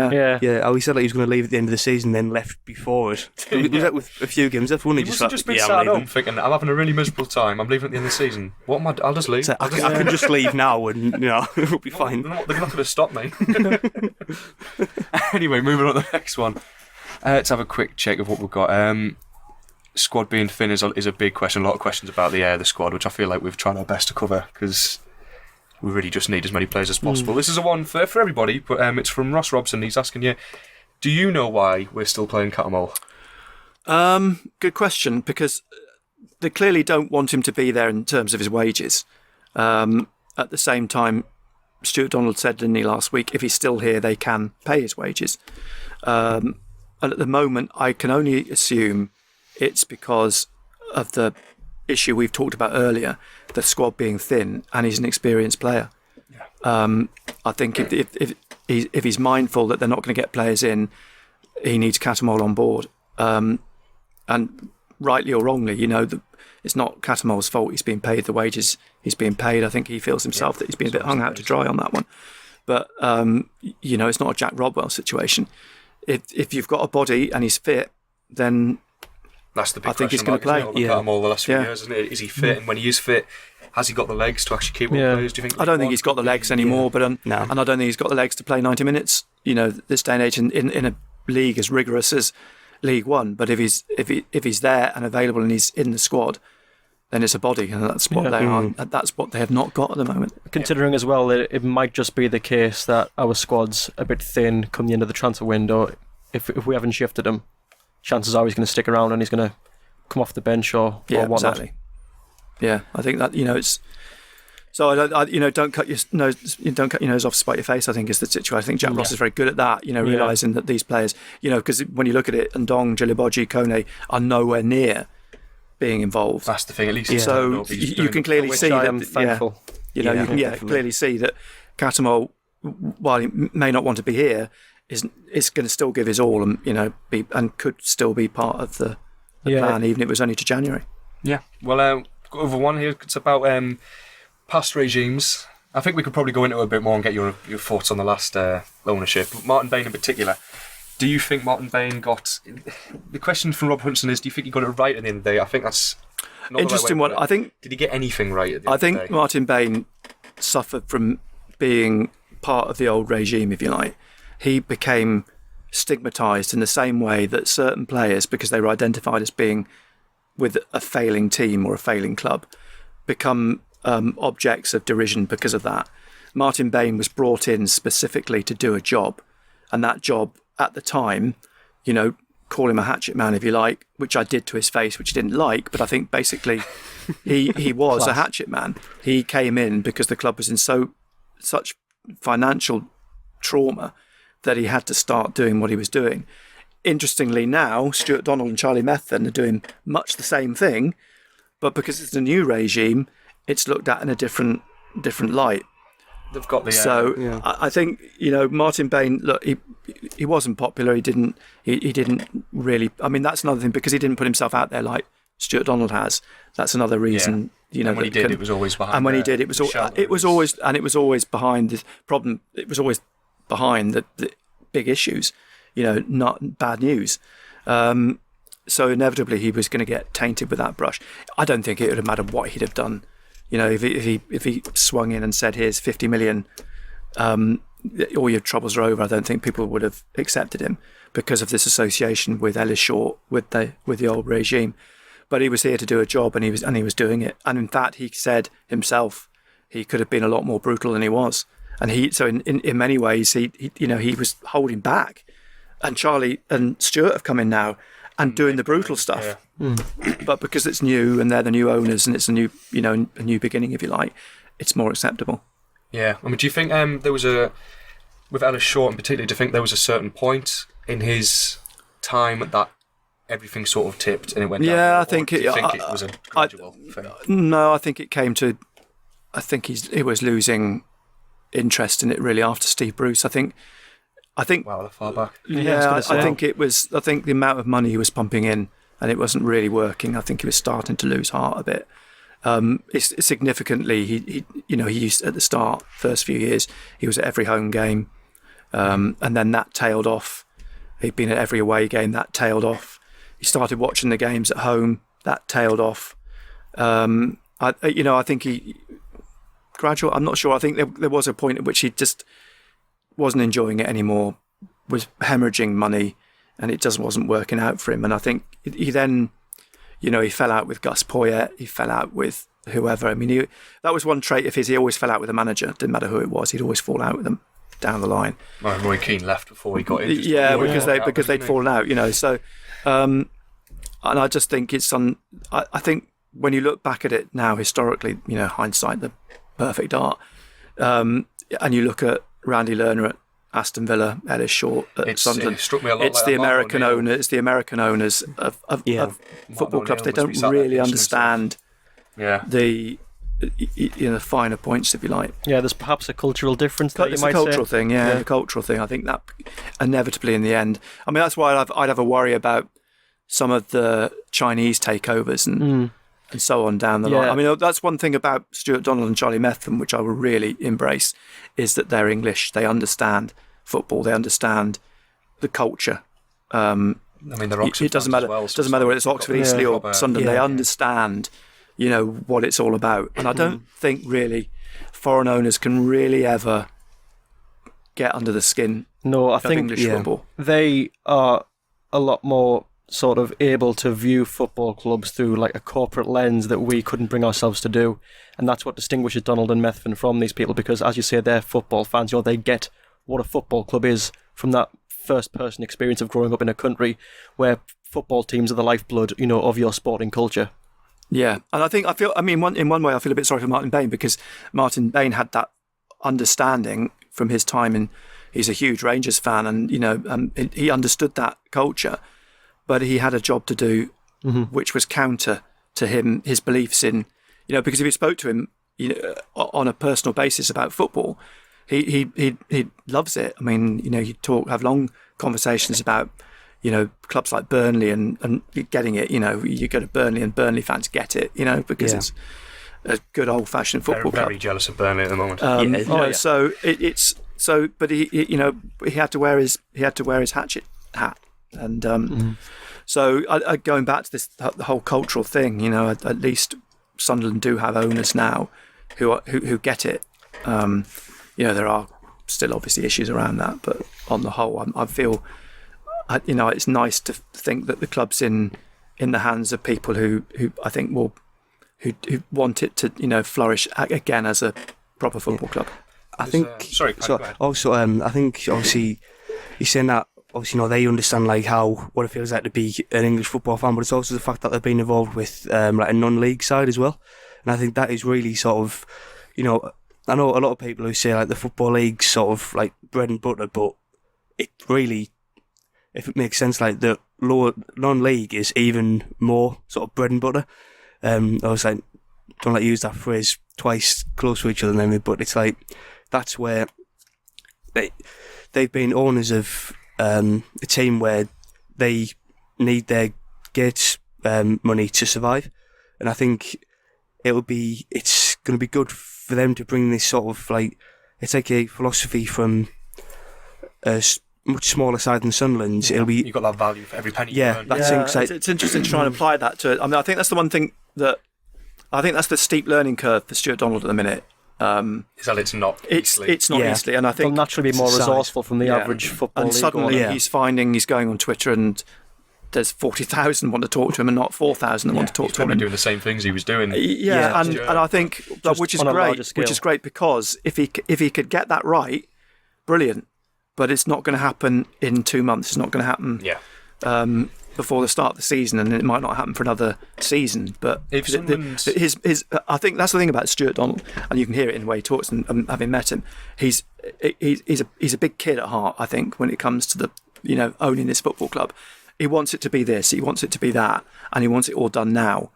Yeah. How he said he was going to leave at the end of the season, then left before it. Was that with a few games left? He must have just been sat at home thinking, I'm having a really miserable time. I'm leaving at the end of the season. What am I? I'll just leave. I can just leave now, and it'll be fine. They're not going to stop me. Anyway, moving on to the next one. Let's have a quick check of what we've got. Squad being thin is a big question. A lot of questions about the squad, which I feel like we've tried our best to cover because we really just need as many players as possible. This is a one for everybody, but it's from Ross Robson. He's asking you, do you know why we're still playing cat and mole? Good question, because they clearly don't want him to be there in terms of his wages. At the same time, Stuart Donald said, didn't he, last week, if he's still here, they can pay his wages. And at the moment, I can only assume it's because of the issue we've talked about earlier, the squad being thin, and he's an experienced player. I think if he's mindful that they're not going to get players in, he needs Catamol on board. And rightly or wrongly, it's not Catamol's fault he's being paid the wages he's being paid. I think he feels himself that he's been a bit hung out to dry on that one. But, it's not a Jack Rodwell situation. If you've got a body and he's fit, then that's the big I think he's going to play. All the last few years, isn't it? Is he fit? And when he is fit, has he got the legs to actually keep up players? Do you think? I don't think he's got the legs anymore, but and I don't think he's got the legs to play 90 minutes. This day and age in a league as rigorous as League One. But if he's there and available and he's in the squad, then it's a body, and that's what they are. That's what they have not got at the moment. Considering as well that it might just be the case that our squad's a bit thin come the end of the transfer window. If we haven't shifted him, chances are he's going to stick around and he's going to come off the bench or whatnot. Exactly. Yeah, I think that it's. So don't cut your nose off to spite your face. I think is the situation. I think Jack Ross is very good at that. Realising that these players, because when you look at it, Ndong, Djiliboji, Kone are nowhere near being involved. That's the thing. At least so you can clearly see that. I'm thankful. You can clearly see that Catamol, while he may not want to be here, is going to still give his all and could still be part of the plan, even if it was only to January. Yeah. Well, go over one here. It's about past regimes. I think we could probably go into it a bit more and get your thoughts on the last ownership. Martin Bain in particular. Do you think Martin Bain got... The question from Rob Hutchison is, do you think he got it right at the end of the day? I think that's... Not interesting one. I think... Did he get anything right at the end of the day? I think Martin Bain suffered from being part of the old regime, if you like. He became stigmatised in the same way that certain players, because they were identified as being with a failing team or a failing club, become objects of derision because of that. Martin Bain was brought in specifically to do a job, and that job at the time, call him a hatchet man if you like, which I did to his face, which he didn't like, but I think basically he was a hatchet man. He came in because the club was in such financial trauma that he had to start doing what he was doing. Interestingly now, Stuart Donald and Charlie Methven are doing much the same thing, but because it's a new regime, it's looked at in a different light. They've got the... I think, Martin Bain, look, he wasn't popular. He didn't really... I mean, that's another thing, because he didn't put himself out there like Stuart Donald has. That's another reason. And when he did, it was always behind. And when he did, it was always behind the problem. It was always behind the big issues. Not bad news. So inevitably, he was going to get tainted with that brush. I don't think it would have mattered what he'd have done. If he swung in and said, "Here's 50 million, all your troubles are over," I don't think people would have accepted him because of this association with Ellis Short, with the old regime. But he was here to do a job, and he was doing it. And in fact, he said himself he could have been a lot more brutal than he was. And in many ways, he was holding back. And Charlie and Stuart have come in now and doing the brutal stuff. Yeah. But because it's new and they're the new owners and it's a new beginning, if you like, it's more acceptable. Yeah. I mean, do you think there was with Ellis Short in particular, do you think there was a certain point in his time that everything sort of tipped and it went down? Yeah, I think it was a gradual thing? No, I think it came to... I think he was losing interest in it really after Steve Bruce. I think. Wow, that far back. Yeah, I think it was. I think the amount of money he was pumping in, and it wasn't really working. I think he was starting to lose heart a bit. It's significantly. He used at the start, first few years, he was at every home game, and then that tailed off. He'd been at every away game. That tailed off. He started watching the games at home. That tailed off. I think he. Gradual. I'm not sure. I think there was a point at which he just wasn't enjoying it anymore, was hemorrhaging money, and it just wasn't working out for him. And I think he then, he fell out with Gus Poyet, he fell out with whoever. I mean, that was one trait of his. He always fell out with a manager. Didn't matter who it was. He'd always fall out with them down the line. Well, Roy Keane left before he got in. Yeah, because they'd fallen out. So, and I just think it's I think when you look back at it now, historically, hindsight, the perfect art, and you look at Randy Lerner at Aston Villa, Ellis Short at Sunderland. It struck me a lot. It's the American owners. The American owners of football clubs. They don't really understand the finer points, if you like. Yeah, there's perhaps a cultural difference. It's a cultural thing. Yeah, a cultural thing. I think that inevitably, in the end, I mean, that's why I'd have a worry about some of the Chinese takeovers and so on down the line. I mean, that's one thing about Stuart Donald and Charlie Methven, which I will really embrace, is that they're English. They understand football. They understand the culture. I mean, they're Oxford. It doesn't matter. It doesn't matter whether it's Oxford, Eastleigh, or Sunderland. They understand, what it's all about. And I don't think really foreign owners can really ever get under the skin. No, I think English football. They are a lot more sort of able to view football clubs through like a corporate lens that we couldn't bring ourselves to do, and that's what distinguishes Donald and Methven from these people, because as you say, they're football fans. They get what a football club is from that first person experience of growing up in a country where football teams are the lifeblood, of your sporting culture. Yeah, and in one way I feel a bit sorry for Martin Bain, because Martin Bain had that understanding from his time, and he's a huge Rangers fan, and he understood that culture. But he had a job to do, which was counter to his beliefs in, because if you spoke to him, on a personal basis about football, he loves it. I mean, you have long conversations about, clubs like Burnley and getting it. You go to Burnley and Burnley fans get it, because it's a good old fashioned football club. Very jealous of Burnley at the moment. So but he had to wear his hatchet hat. And so going back to this, the whole cultural thing, at least Sunderland do have owners now who get it. There are still obviously issues around that, but on the whole, I feel, it's nice to think that the club's in the hands of people who I think who want it to flourish again as a proper football club. I think. Also, I think obviously you're saying that. Obviously, they understand what it feels like to be an English football fan, but it's also the fact that they've been involved with a non-league side as well. And I think that is really sort of, I know a lot of people who say the football league's sort of bread and butter, but it really, if it makes sense, the lower non-league is even more sort of bread and butter. I was don't use that phrase twice close to each other, but it's that's where they've been owners of a team where they need their gates money to survive, and I think it's going to be good for them to bring this sort of like, it's like a philosophy from a much smaller side than Sunderland's. It'll be, you've got that value for every penny. It's interesting to try and apply that to it. I mean, I think that's the one thing that I think that's the steep learning curve for Stuart Donald at the minute. Is that it's not easily. It's not easily, and I think they'll naturally be more resourceful from the average football and league. Suddenly he's going on Twitter and there's 40,000 want to talk to him and not 4,000 that want to talk to him. He's doing the same things he was doing. And I think which is great because if he could get that right, brilliant. But it's not going to happen in 2 months. It's not going to happen before the start of the season, and it might not happen for another season. But if I think that's the thing about Stuart Donald, and you can hear it in the way he talks. And having met him, he's a big kid at heart. I think when it comes to owning this football club, he wants it to be this, he wants it to be that, and he wants it all done now.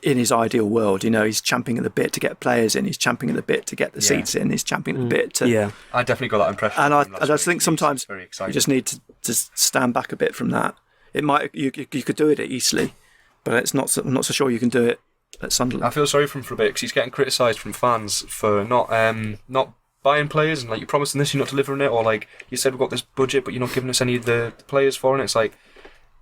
In his ideal world, he's champing at the bit to get players in. He's champing at the bit to get the seats in. He's champing at the bit to. Yeah, I definitely got that impression. And I just think sometimes you just need to stand back a bit from that. It might you could do it at Eastleigh, but I'm not so sure you can do it at Sunderland. I feel sorry for him for a bit because he's getting criticised from fans for not buying players and like you're promising this, you're not delivering it, or like you said we've got this budget but you're not giving us any of the players for it. It's like.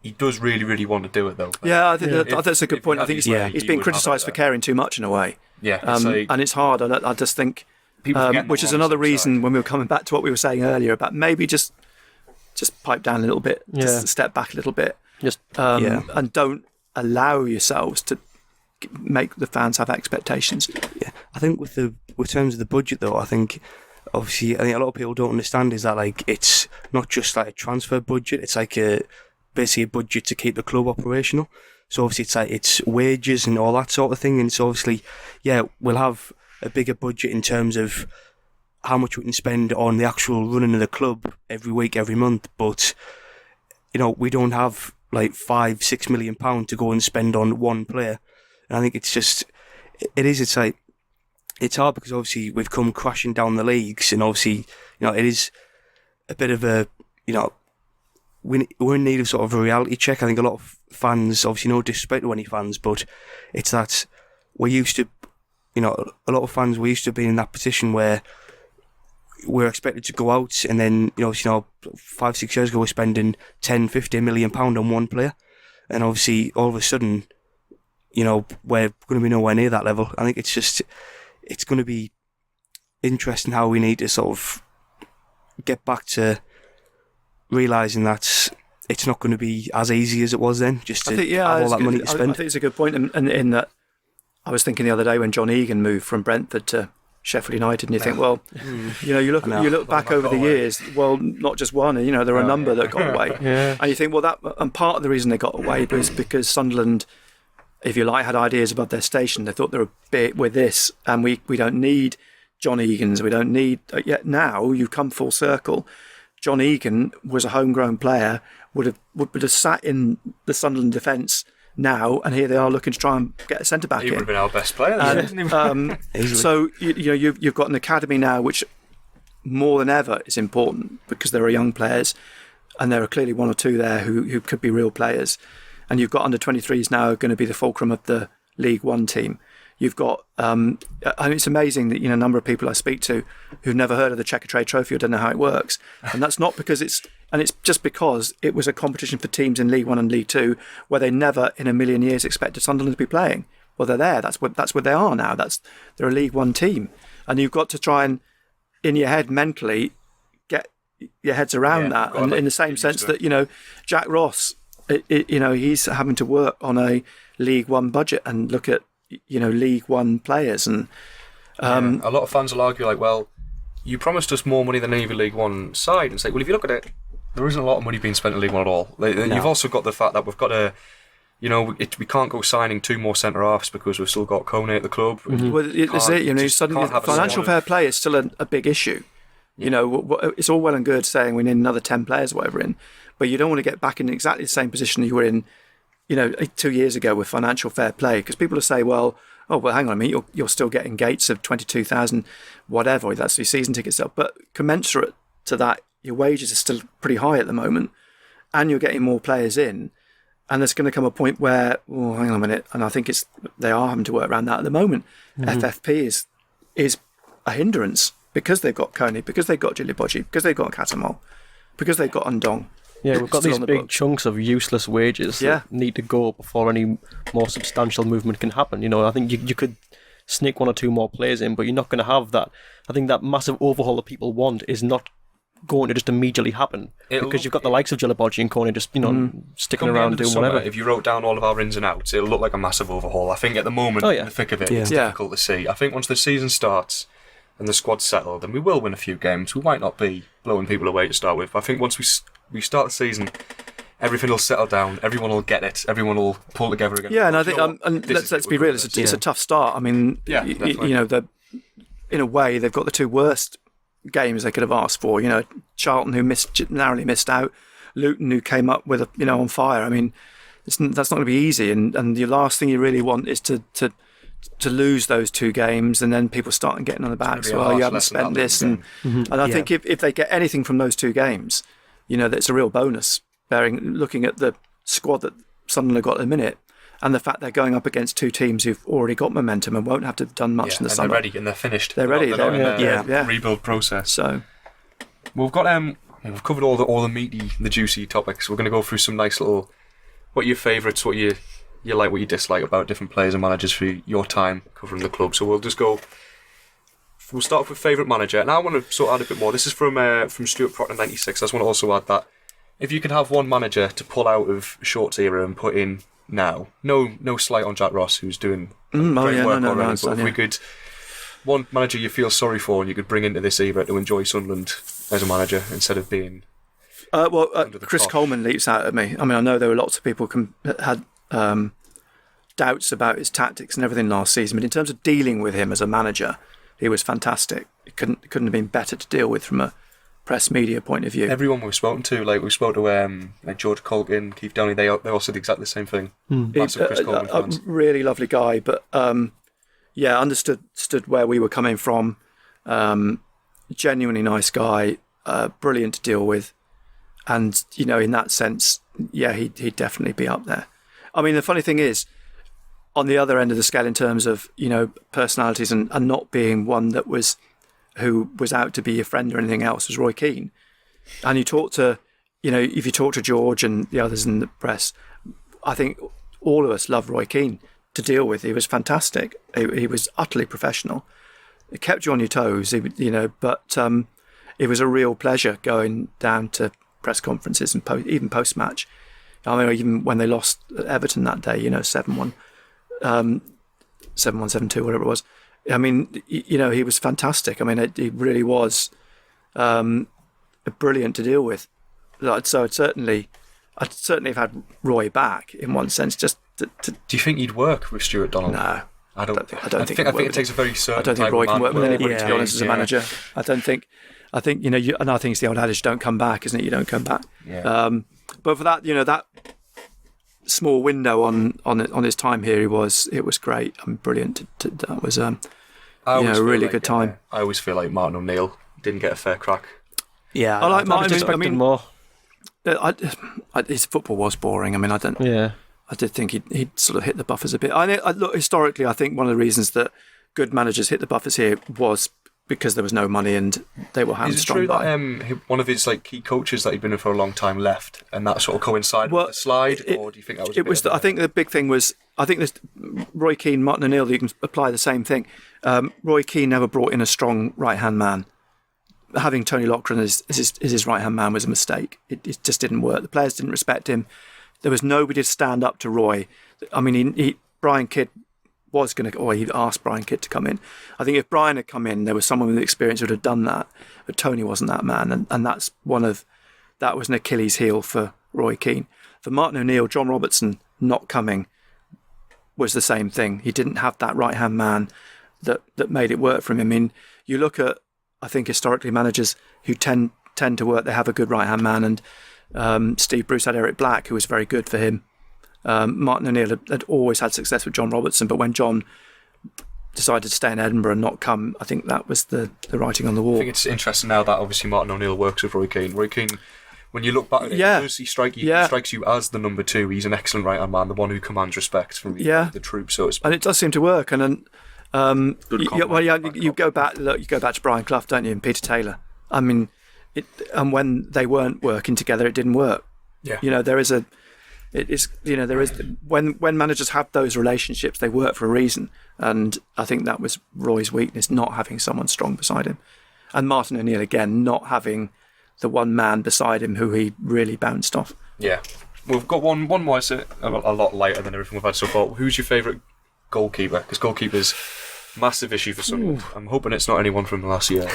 He does really, really want to do it, though. Yeah, I think that's a good point. I think he's been criticised for caring too much in a way. Yeah, and it's hard. I just think, which is another reason when we were coming back to what we were saying earlier about maybe just pipe down a little bit, just step back a little bit, and don't allow yourselves to make the fans have expectations. Yeah, I think with terms of the budget, though, I think a lot of people don't understand is that like it's not just like a transfer budget. It's like basically a budget to keep the club operational. So obviously it's like it's wages and all that sort of thing, and it's obviously we'll have a bigger budget in terms of how much we can spend on the actual running of the club every week, every month, but we don't have like £5-6 million to go and spend on one player. And I think it's like it's hard because obviously we've come crashing down the leagues, and obviously it is a bit of a we're in need of sort of a reality check. I think a lot of fans, obviously no disrespect to any fans, but it's that we're used to, a lot of fans, we used to be in that position where we're expected to go out and then, 5-6 years ago we're spending 10-15 million pound on one player. And obviously all of a sudden, we're going to be nowhere near that level. I think it's going to be interesting how we need to sort of get back to realising that it's not going to be as easy as it was then, just to have all that money to spend. I think it's a good point, and in that I was thinking the other day when John Egan moved from Brentford to Sheffield United, and you think, well, you look back over the years, well, not just one, there are a number that got away, and you think, well, and part of the reason they got away was because Sunderland, if you like, had ideas above their station. They thought they were a bit with this, and we don't need John Egans, we don't need. Yet now you've come full circle. John Egan was a homegrown player, would have sat in the Sunderland defence now, and here they are looking to try and get a centre back in. He would have been our best player. So you've got an academy now, which more than ever is important because there are young players, and there are clearly one or two there who could be real players, and you've got under 23s now going to be the fulcrum of the League One team. You've got, it's amazing that a number of people I speak to who've never heard of the Checkatrade Trophy or don't know how it works, and that's not because it's just because it was a competition for teams in League One and League Two where they never in a million years expected Sunderland to be playing. Well, they're there. That's where they are now. They're a League One team, and you've got to try and in your head mentally get your heads around that, and in the same sense that Jack Ross, he's having to work on a League One budget and look at League One players, and a lot of fans will argue like, well, you promised us more money than any of the League One side, and say, well, if you look at it, there isn't a lot of money being spent in League One at all. You've also got the fact that we've got we can't go signing 2 more centre halves because we've still got Kone at the club. Mm-hmm. Well, it's it. Suddenly, financial fair play is still a big issue. It's all well and good saying we need another 10 players or whatever in, but you don't want to get back in exactly the same position you were in 2 years ago with financial fair play, because people will say, well, hang on a minute, you're still getting gates of 22,000, whatever, that's your season ticket stuff. But commensurate to that, your wages are still pretty high at the moment, and you're getting more players in. And there's going to come a point where, oh, hang on a minute, and I think they are having to work around that at the moment. FFP is a hindrance because they've got Coney, because they've got Djilibodji, because they've got Katamol, because they've got Undong. Yeah, we've got these big chunks of useless wages that need to go before any more substantial movement can happen. You know, I think you could sneak 1 or 2 more players in, but you're not going to have that. I think that massive overhaul that people want is not going to just immediately happen because you've got the likes of Djilibodji and Coney just sticking around doing whatever. If you wrote down all of our ins and outs, it'll look like a massive overhaul. I think at the moment, in the thick of it, it's difficult to see. I think once the season starts and the squad's settled, and we will win a few games, we might not be blowing people away to start with. But I think once we start the season, everything will settle down. Everyone will get it. Everyone will pull together again. Yeah, and I think and let's be real. It's a tough start. I mean, you know, in a way, they've got the 2 worst games they could have asked for. You know, Charlton, who narrowly missed out, Luton, who came up with on fire. I mean, that's not going to be easy. And the last thing you really want is to lose those 2 games, and then people start getting on the back. So you haven't spent this, and I think if they get anything from those 2 games, you know, that's a real bonus. Looking at the squad that Sunderland have got at the minute, and the fact they're going up against 2 teams who've already got momentum and won't have to have done much in the summer. They're ready and they're finished. They're ready. They're in their rebuild process. So we've got we've covered all the meaty, the juicy topics. We're going to go through some nice little what are your favourites, what you like, what you dislike about different players and managers for your time covering the club. So we'll start off with favourite manager, and I want to sort of add a bit more. This is from Stuart Proctor 96. I just want to also add that if you could have one manager to pull out of Short's era and put in now, no slight on Jack Ross, who's doing great work already, but if we could, one manager you feel sorry for and you could bring into this era to enjoy Sunderland as a manager instead of being Chris Coleman leaps out at me. I mean, I know there were lots of people had doubts about his tactics and everything last season, but in terms of dealing with him as a manager, he was fantastic. It couldn't have been better to deal with from a press media point of view. Everyone we've spoken to, like we spoke to like George Colgan, Keith Downey, they all said exactly the same thing. Massive Chris Coleman fans. A really lovely guy, but understood where we were coming from. Genuinely nice guy, brilliant to deal with, and you know, in that sense, he'd definitely be up there. I mean, the funny thing is, on the other end of the scale, in terms of, you know, personalities and not being one that was who was out to be your friend or anything else, was Roy Keane. And you talk to, you know, if you talk to George and the others in the press, I think all of us love Roy Keane to deal with. He was fantastic. He was utterly professional. It kept you on your toes, you know, but it was a real pleasure going down to press conferences and even post-match. I mean, even when they lost at Everton that day, you know, 7-1, 7-1, 7-2, whatever it was. I mean, you know, he was fantastic. I mean, he really was brilliant to deal with. So I'd certainly have had Roy back in one sense. Just to do you think he'd work with Stuart Donald? No, I don't think it takes a very certain. I don't think Roy can work with anybody, to be honest, as a manager. I think you know, and I think it's the old adage: "Don't come back," isn't it? You don't come back. Yeah. But for that, you know, that small window on his time here, it was great. I mean, brilliant. That was a really good time. I always feel like Martin O'Neill didn't get a fair crack. Yeah, I like Martin. I mean, more. His football was boring. I mean, I don't. Yeah. I did think he'd sort of hit the buffers a bit. Look, historically, I think one of the reasons that good managers hit the buffers here was because there was no money and they were hamstrung by. Is it true that one of his key coaches that he'd been in for a long time left, and that sort of coincided with the slide, or do you think that was? I think the big thing was, I think this Roy Keane, Martin O'Neill, you can apply the same thing. Roy Keane never brought in a strong right-hand man. Having Tony Loughran as his right-hand man was a mistake. It just didn't work. The players didn't respect him. There was nobody to stand up to Roy. I mean, Brian Kidd was going to, or he asked Brian Kidd to come in. I think if Brian had come in, there was someone with experience who would have done that. But Tony wasn't that man, and that was an Achilles heel for Roy Keane. For Martin O'Neill, John Robertson not coming was the same thing. He didn't have that right-hand man that made it work for him. I mean, you look at, I think historically, managers who tend to work, they have a good right-hand man, and Steve Bruce had Eric Black, who was very good for him. Martin O'Neill had always had success with John Robertson, but when John decided to stay in Edinburgh and not come, I think that was the writing on the wall. I think it's interesting now that obviously Martin O'Neill works with Roy Keane. Roy Keane When you look back at it, he strikes you as the number 2. He's an excellent right-hand man, the one who commands respect from the troops, so to speak. And it does seem to work. And then, you go back to Brian Clough, don't you, and Peter Taylor. I mean, and when they weren't working together, it didn't work. Yeah. When managers have those relationships, they work for a reason. And I think that was Roy's weakness, not having someone strong beside him. And Martin O'Neill, again, not having the one man beside him who he really bounced off. Yeah. We've got one more, a lot lighter than everything we've had so far. Who's your favourite goalkeeper? Because goalkeeper's massive issue for Sunderland. I'm hoping it's not anyone from last year.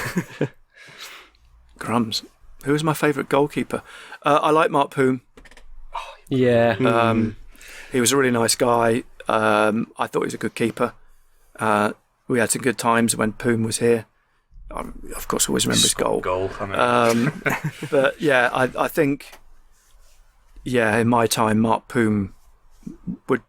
Crumbs. Who is my favourite goalkeeper? I like Mark Poom. Yeah. He was a really nice guy. I thought he was a good keeper. We had some good times when Poom was here. Of course, I always remember his goal. But yeah, I think, in my time, Mark Poom would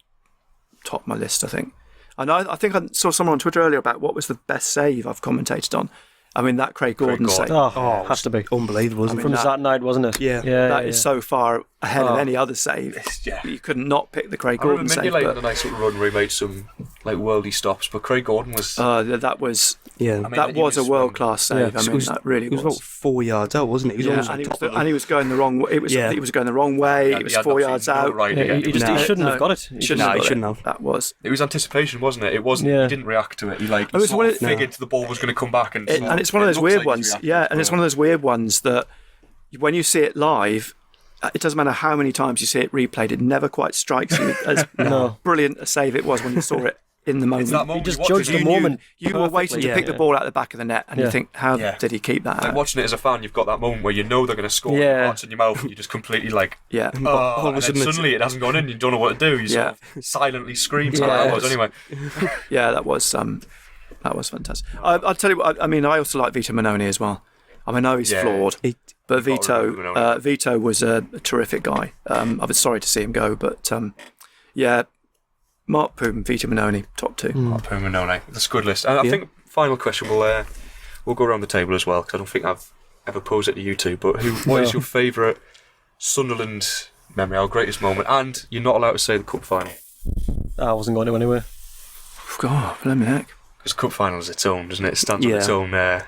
top my list, I think. And I think I saw someone on Twitter earlier about what was the best save I've commentated on. I mean, that Craig Gordon save. Oh, has to be. Unbelievable, wasn't it? From that night, wasn't it? Yeah. That is so far ahead of any other save. You could not pick the Craig Gordon save. Maybe had a nice little run where he made some worldy stops, but Craig Gordon was... that was a world-class save. I mean, that really was. It was about 4 yards out, wasn't it? And he was going the wrong way. He was going the wrong way. It was 4 yards out. He shouldn't have got it. He shouldn't have. That was... It was anticipation, wasn't it? It wasn't... He didn't react to it. He figured the ball was going to come back. And it's one of those weird ones. Yeah, and it's one of those weird ones that when you see it live, it doesn't matter how many times you see it replayed, it never quite strikes you as brilliant a save it was when you saw it in the moment. You just judge the moment. You were waiting to pick the ball out of the back of the net, and you think, how did he keep that out? Watching it as a fan, you've got that moment where you know they're going to score, and heart's in your mouth, and you just completely all of a sudden suddenly it hasn't gone in, you don't know what to do. You sort of silently scream. That was anyway. That was fantastic. I'll tell you what, I mean, I also like Vito Mannone as well. I mean, I know he's flawed, but Vito was a terrific guy. I was sorry to see him go, but Mark Poom, Vito Mannone, top 2. Mark Poom, Mannone, that's a good list. And I think final question, we'll go around the table as well, because I don't think I've ever posed it to you two, but what is your favourite Sunderland memory, our greatest moment? And you're not allowed to say the cup final. I wasn't going to anywhere. God, let me heck. Because cup final is its own, doesn't it? It stands on its own...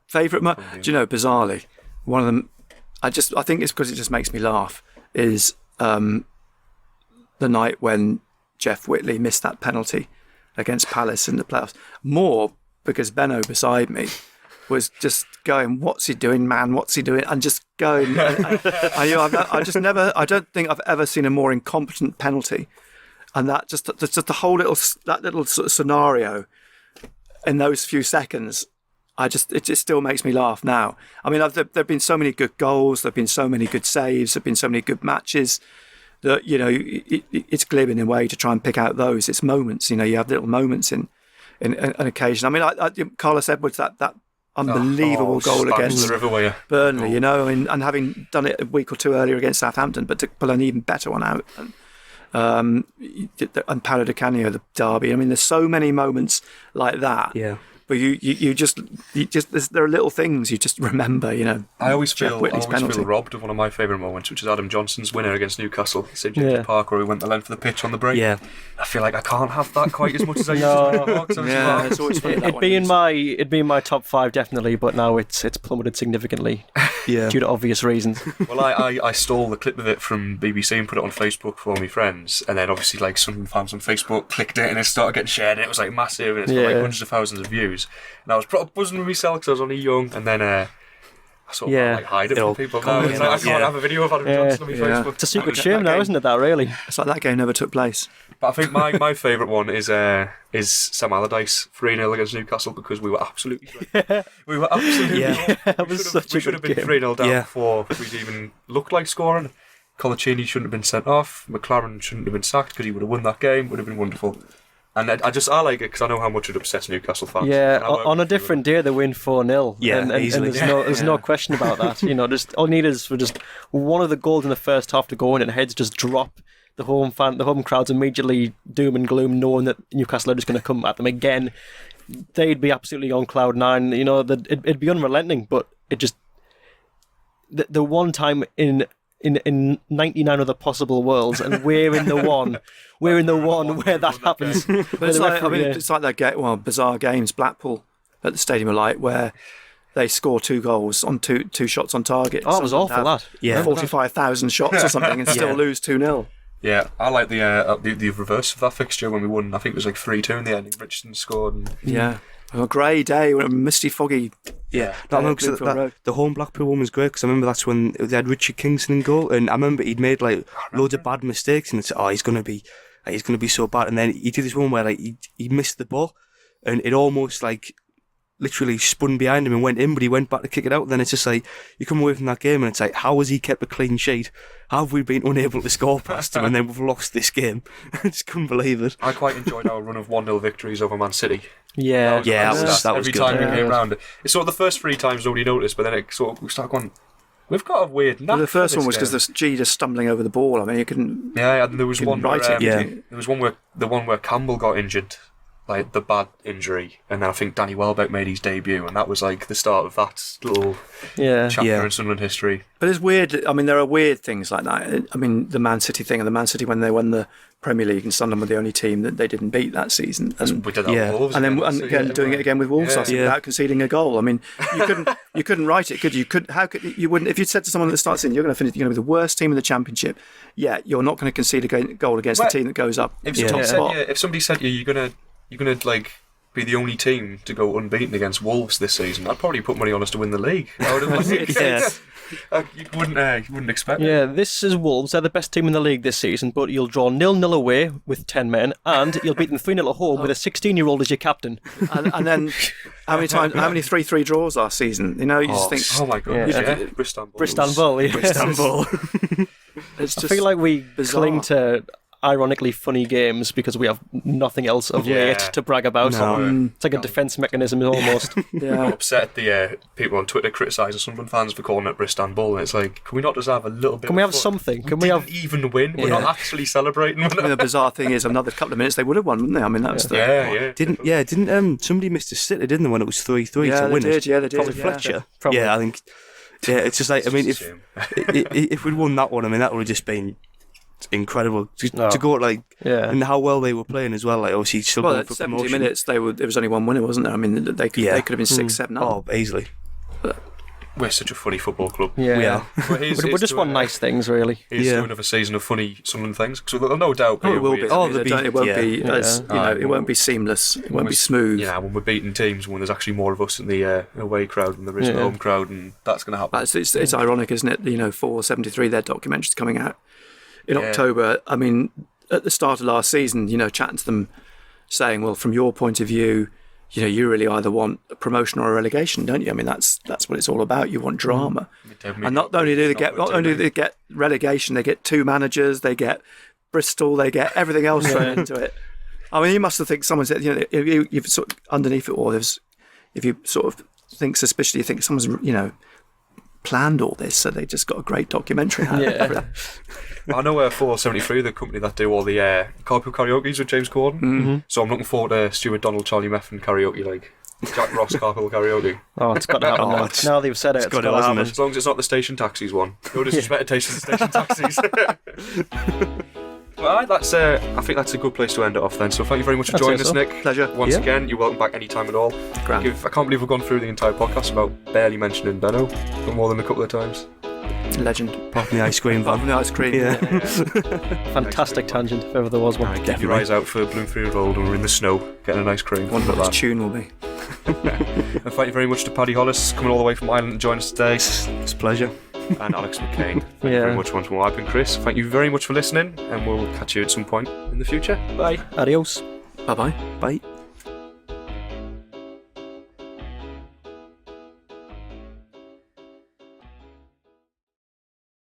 Favourite moment? Do you know, bizarrely, one of them, I think it's because it just makes me laugh, is the night when Jeff Whitley missed that penalty against Palace in the playoffs. More because Benno beside me was just going, what's he doing, man? What's he doing? And just going. I don't think I've ever seen a more incompetent penalty. And that just the whole little sort of scenario in those few seconds, it just still makes me laugh now. I mean, there've been so many good goals, there've been so many good saves, there've been so many good matches that it's glib in a way to try and pick out those. It's moments, you have little moments in an occasion. I mean, Carlos Edwards, that unbelievable goal against Burnley, and having done it a week or two earlier against Southampton, but to pull an even better one out. And Paolo Di Canio, the derby. I mean, there's so many moments like that. Yeah. But you just there are little things you just remember, I always feel robbed of one of my favourite moments, which is Adam Johnson's winner against Newcastle at St James's Park, where he went the length of the pitch on the break. Yeah. I feel like I can't have that quite as much as I used to. It's always funny. It'd be in my top 5 definitely, but now it's plummeted significantly due to obvious reasons. Well, I stole the clip of it from BBC and put it on Facebook for all my friends, and then obviously some fans on Facebook clicked it and it started getting shared, and it was massive, and it's got hundreds of thousands of views. And I was buzzing with myself because I was only young, and then I sort of hide it from people now. It's I can't have a video of Adam Johnson on my Facebook. It's a secret shame now, isn't it, that really? It's like that game never took place. But I think my favourite one is Sam Allardyce 3-0 against Newcastle, because we were absolutely great. We were absolutely we should have been 3-0 down before we'd even looked like scoring. Colaccini shouldn't have been sent off. McLaren shouldn't have been sacked, because he would have won that game. Would have been wonderful. And I like it because I know how much it upsets Newcastle fans. Yeah, on a different day they win 4-0. Yeah, and easily. There's no question about that. Just all needed is for just one of the goals in the first half to go in, and heads just drop. The home crowd's immediately doom and gloom, knowing that Newcastle are just going to come at them again. They'd be absolutely on cloud 9. It'd be unrelenting, but the one time in 99 other possible worlds, and we're in the one where that happens. But it's like, it's like that bizarre games, Blackpool at the Stadium of Light, where they score 2 goals on two shots on target. Oh, that was awful, that. Yeah. 45,000 shots or something, and still lose 2-0. Yeah, I like the reverse of that fixture when we won. I think it was like 3-2 in the end. Richardson scored. And... Yeah. A grey day, a misty, foggy. Yeah, the home Blackpool one was great because I remember that's when they had Richard Kingston in goal, and I remember he'd made like loads of bad mistakes, and it's he's gonna be so bad, and then he did this one where like he missed the ball, and it almost like literally spun behind him and went in, but he went back to kick it out. Then it's just like you come away from that game and it's like, how has he kept a clean sheet? How have we been unable to score past him, and then we've lost this game? I just couldn't believe it. I quite enjoyed our run of 1-0 victories over Man City. Yeah, that was every good. time we came round. It's sort of the first 3 times nobody noticed, but then it sort of we started going. We've got a weird knack. The first one was because there's G just stumbling over the ball. I mean, you couldn't. Yeah, and there was one where there was one where Campbell got injured, like the bad injury, and then I think Danny Welbeck made his debut, and that was like the start of that little chapter in Sunderland history. But it's weird. I mean, there are weird things like that. I mean, the Man City thing, and the Man City when they won the Premier League, and Sunderland were the only team that they didn't beat that season. And we did that with Wolves, and then doing it again with Wolves without conceding a goal. I mean, you couldn't write it, could you? How could you? Wouldn't if you said to someone that starts in, you're going to finish, you're going to be the worst team in the Championship. Yeah, you're not going to concede a goal against the team that goes up. If somebody said you're gonna like be the only team to go unbeaten against Wolves this season, I'd probably put money on us to win the league. I would have you wouldn't expect. Yeah, this is Wolves. They're the best team in the league this season, but you'll draw 0-0 away with 10 men, and you'll beat them 3-0 at home with a 16-year-old as your captain. And then how many 3-3 draws last season? You know, you just think, oh my god, Bristol. It's just I feel like we bizarre. cling to ironically funny games because we have nothing else of late to brag about. It's like a defence mechanism almost. I'm upset at the people on Twitter criticising Sunderland fans for calling it Bristol. And it's like, can we not just have a little bit? Can we have fun? something? Can we have even win? We're not actually celebrating. I mean, the bizarre thing is, another couple of minutes they would have won, wouldn't they? I mean, that was Didn't somebody miss a sitter, didn't they, when it was 3-3 to win it? Yeah, they did. Probably Fletcher. Probably. Yeah, I think. Yeah, it's just like, I mean, if we'd won that one, I mean, that would have just been incredible to go like and how well they were playing as well. Like obviously, still going for 70 promotion. minutes, there was only one winner, wasn't there? I mean, they could have been 6-7 up. Oh, easily. We're such a funny football club. Yeah, we are. We just want nice things, really. Here's to another season of funny Sunderland things. So there'll no doubt be. It will be. Oh, it won't be as it won't be seamless. It won't be smooth. Yeah, when we're beating teams, when there's actually more of us in the away crowd than there is in the home crowd, and that's going to happen. It's ironic, isn't it? You know, 473, their documentary's coming out in October. I mean, at the start of last season, you know, chatting to them, saying, well, from your point of view, you know, you really either want a promotion or a relegation, don't you? I mean, that's what it's all about. You want drama. And not only do they get relegation, they get 2 managers, they get Bristol, they get everything else thrown into it. I mean, you must have think someone said, you know, if you've sort of underneath it all, if you sort of think suspiciously, you think someone's, you know, planned all this, so they just got a great documentary out of it. I know 473, the company that do all the carpool karaoke's with James Corden. So I'm looking forward to Stuart Donald, Charlie Methven karaoke, like Jack Ross carpool karaoke. Oh, it's got to happen now. Now that you've said it, it's got to happen. As long as it's not the station taxis one. No disrespect to station taxis. Well, that's. I think that's a good place to end it off then. So thank you very much for joining us, Nick. Pleasure. Once again, you're welcome back anytime at all. Grand. I can't believe we've gone through the entire podcast about barely mentioning Benno, but more than a couple of times. Legend. Apart from the ice cream van. Fantastic tangent, if ever there was one. Keep your eyes out for Bloomfield Road when we're in the snow, getting an ice cream. I wonder what this tune will be. And thank you very much to Paddy Hollis, coming all the way from Ireland to join us today. It's a pleasure. And Alex McCain. Thank you very much once more. I've been Chris. Thank you very much for listening, and we'll catch you at some point in the future. Bye. Adios. Bye-bye. Bye.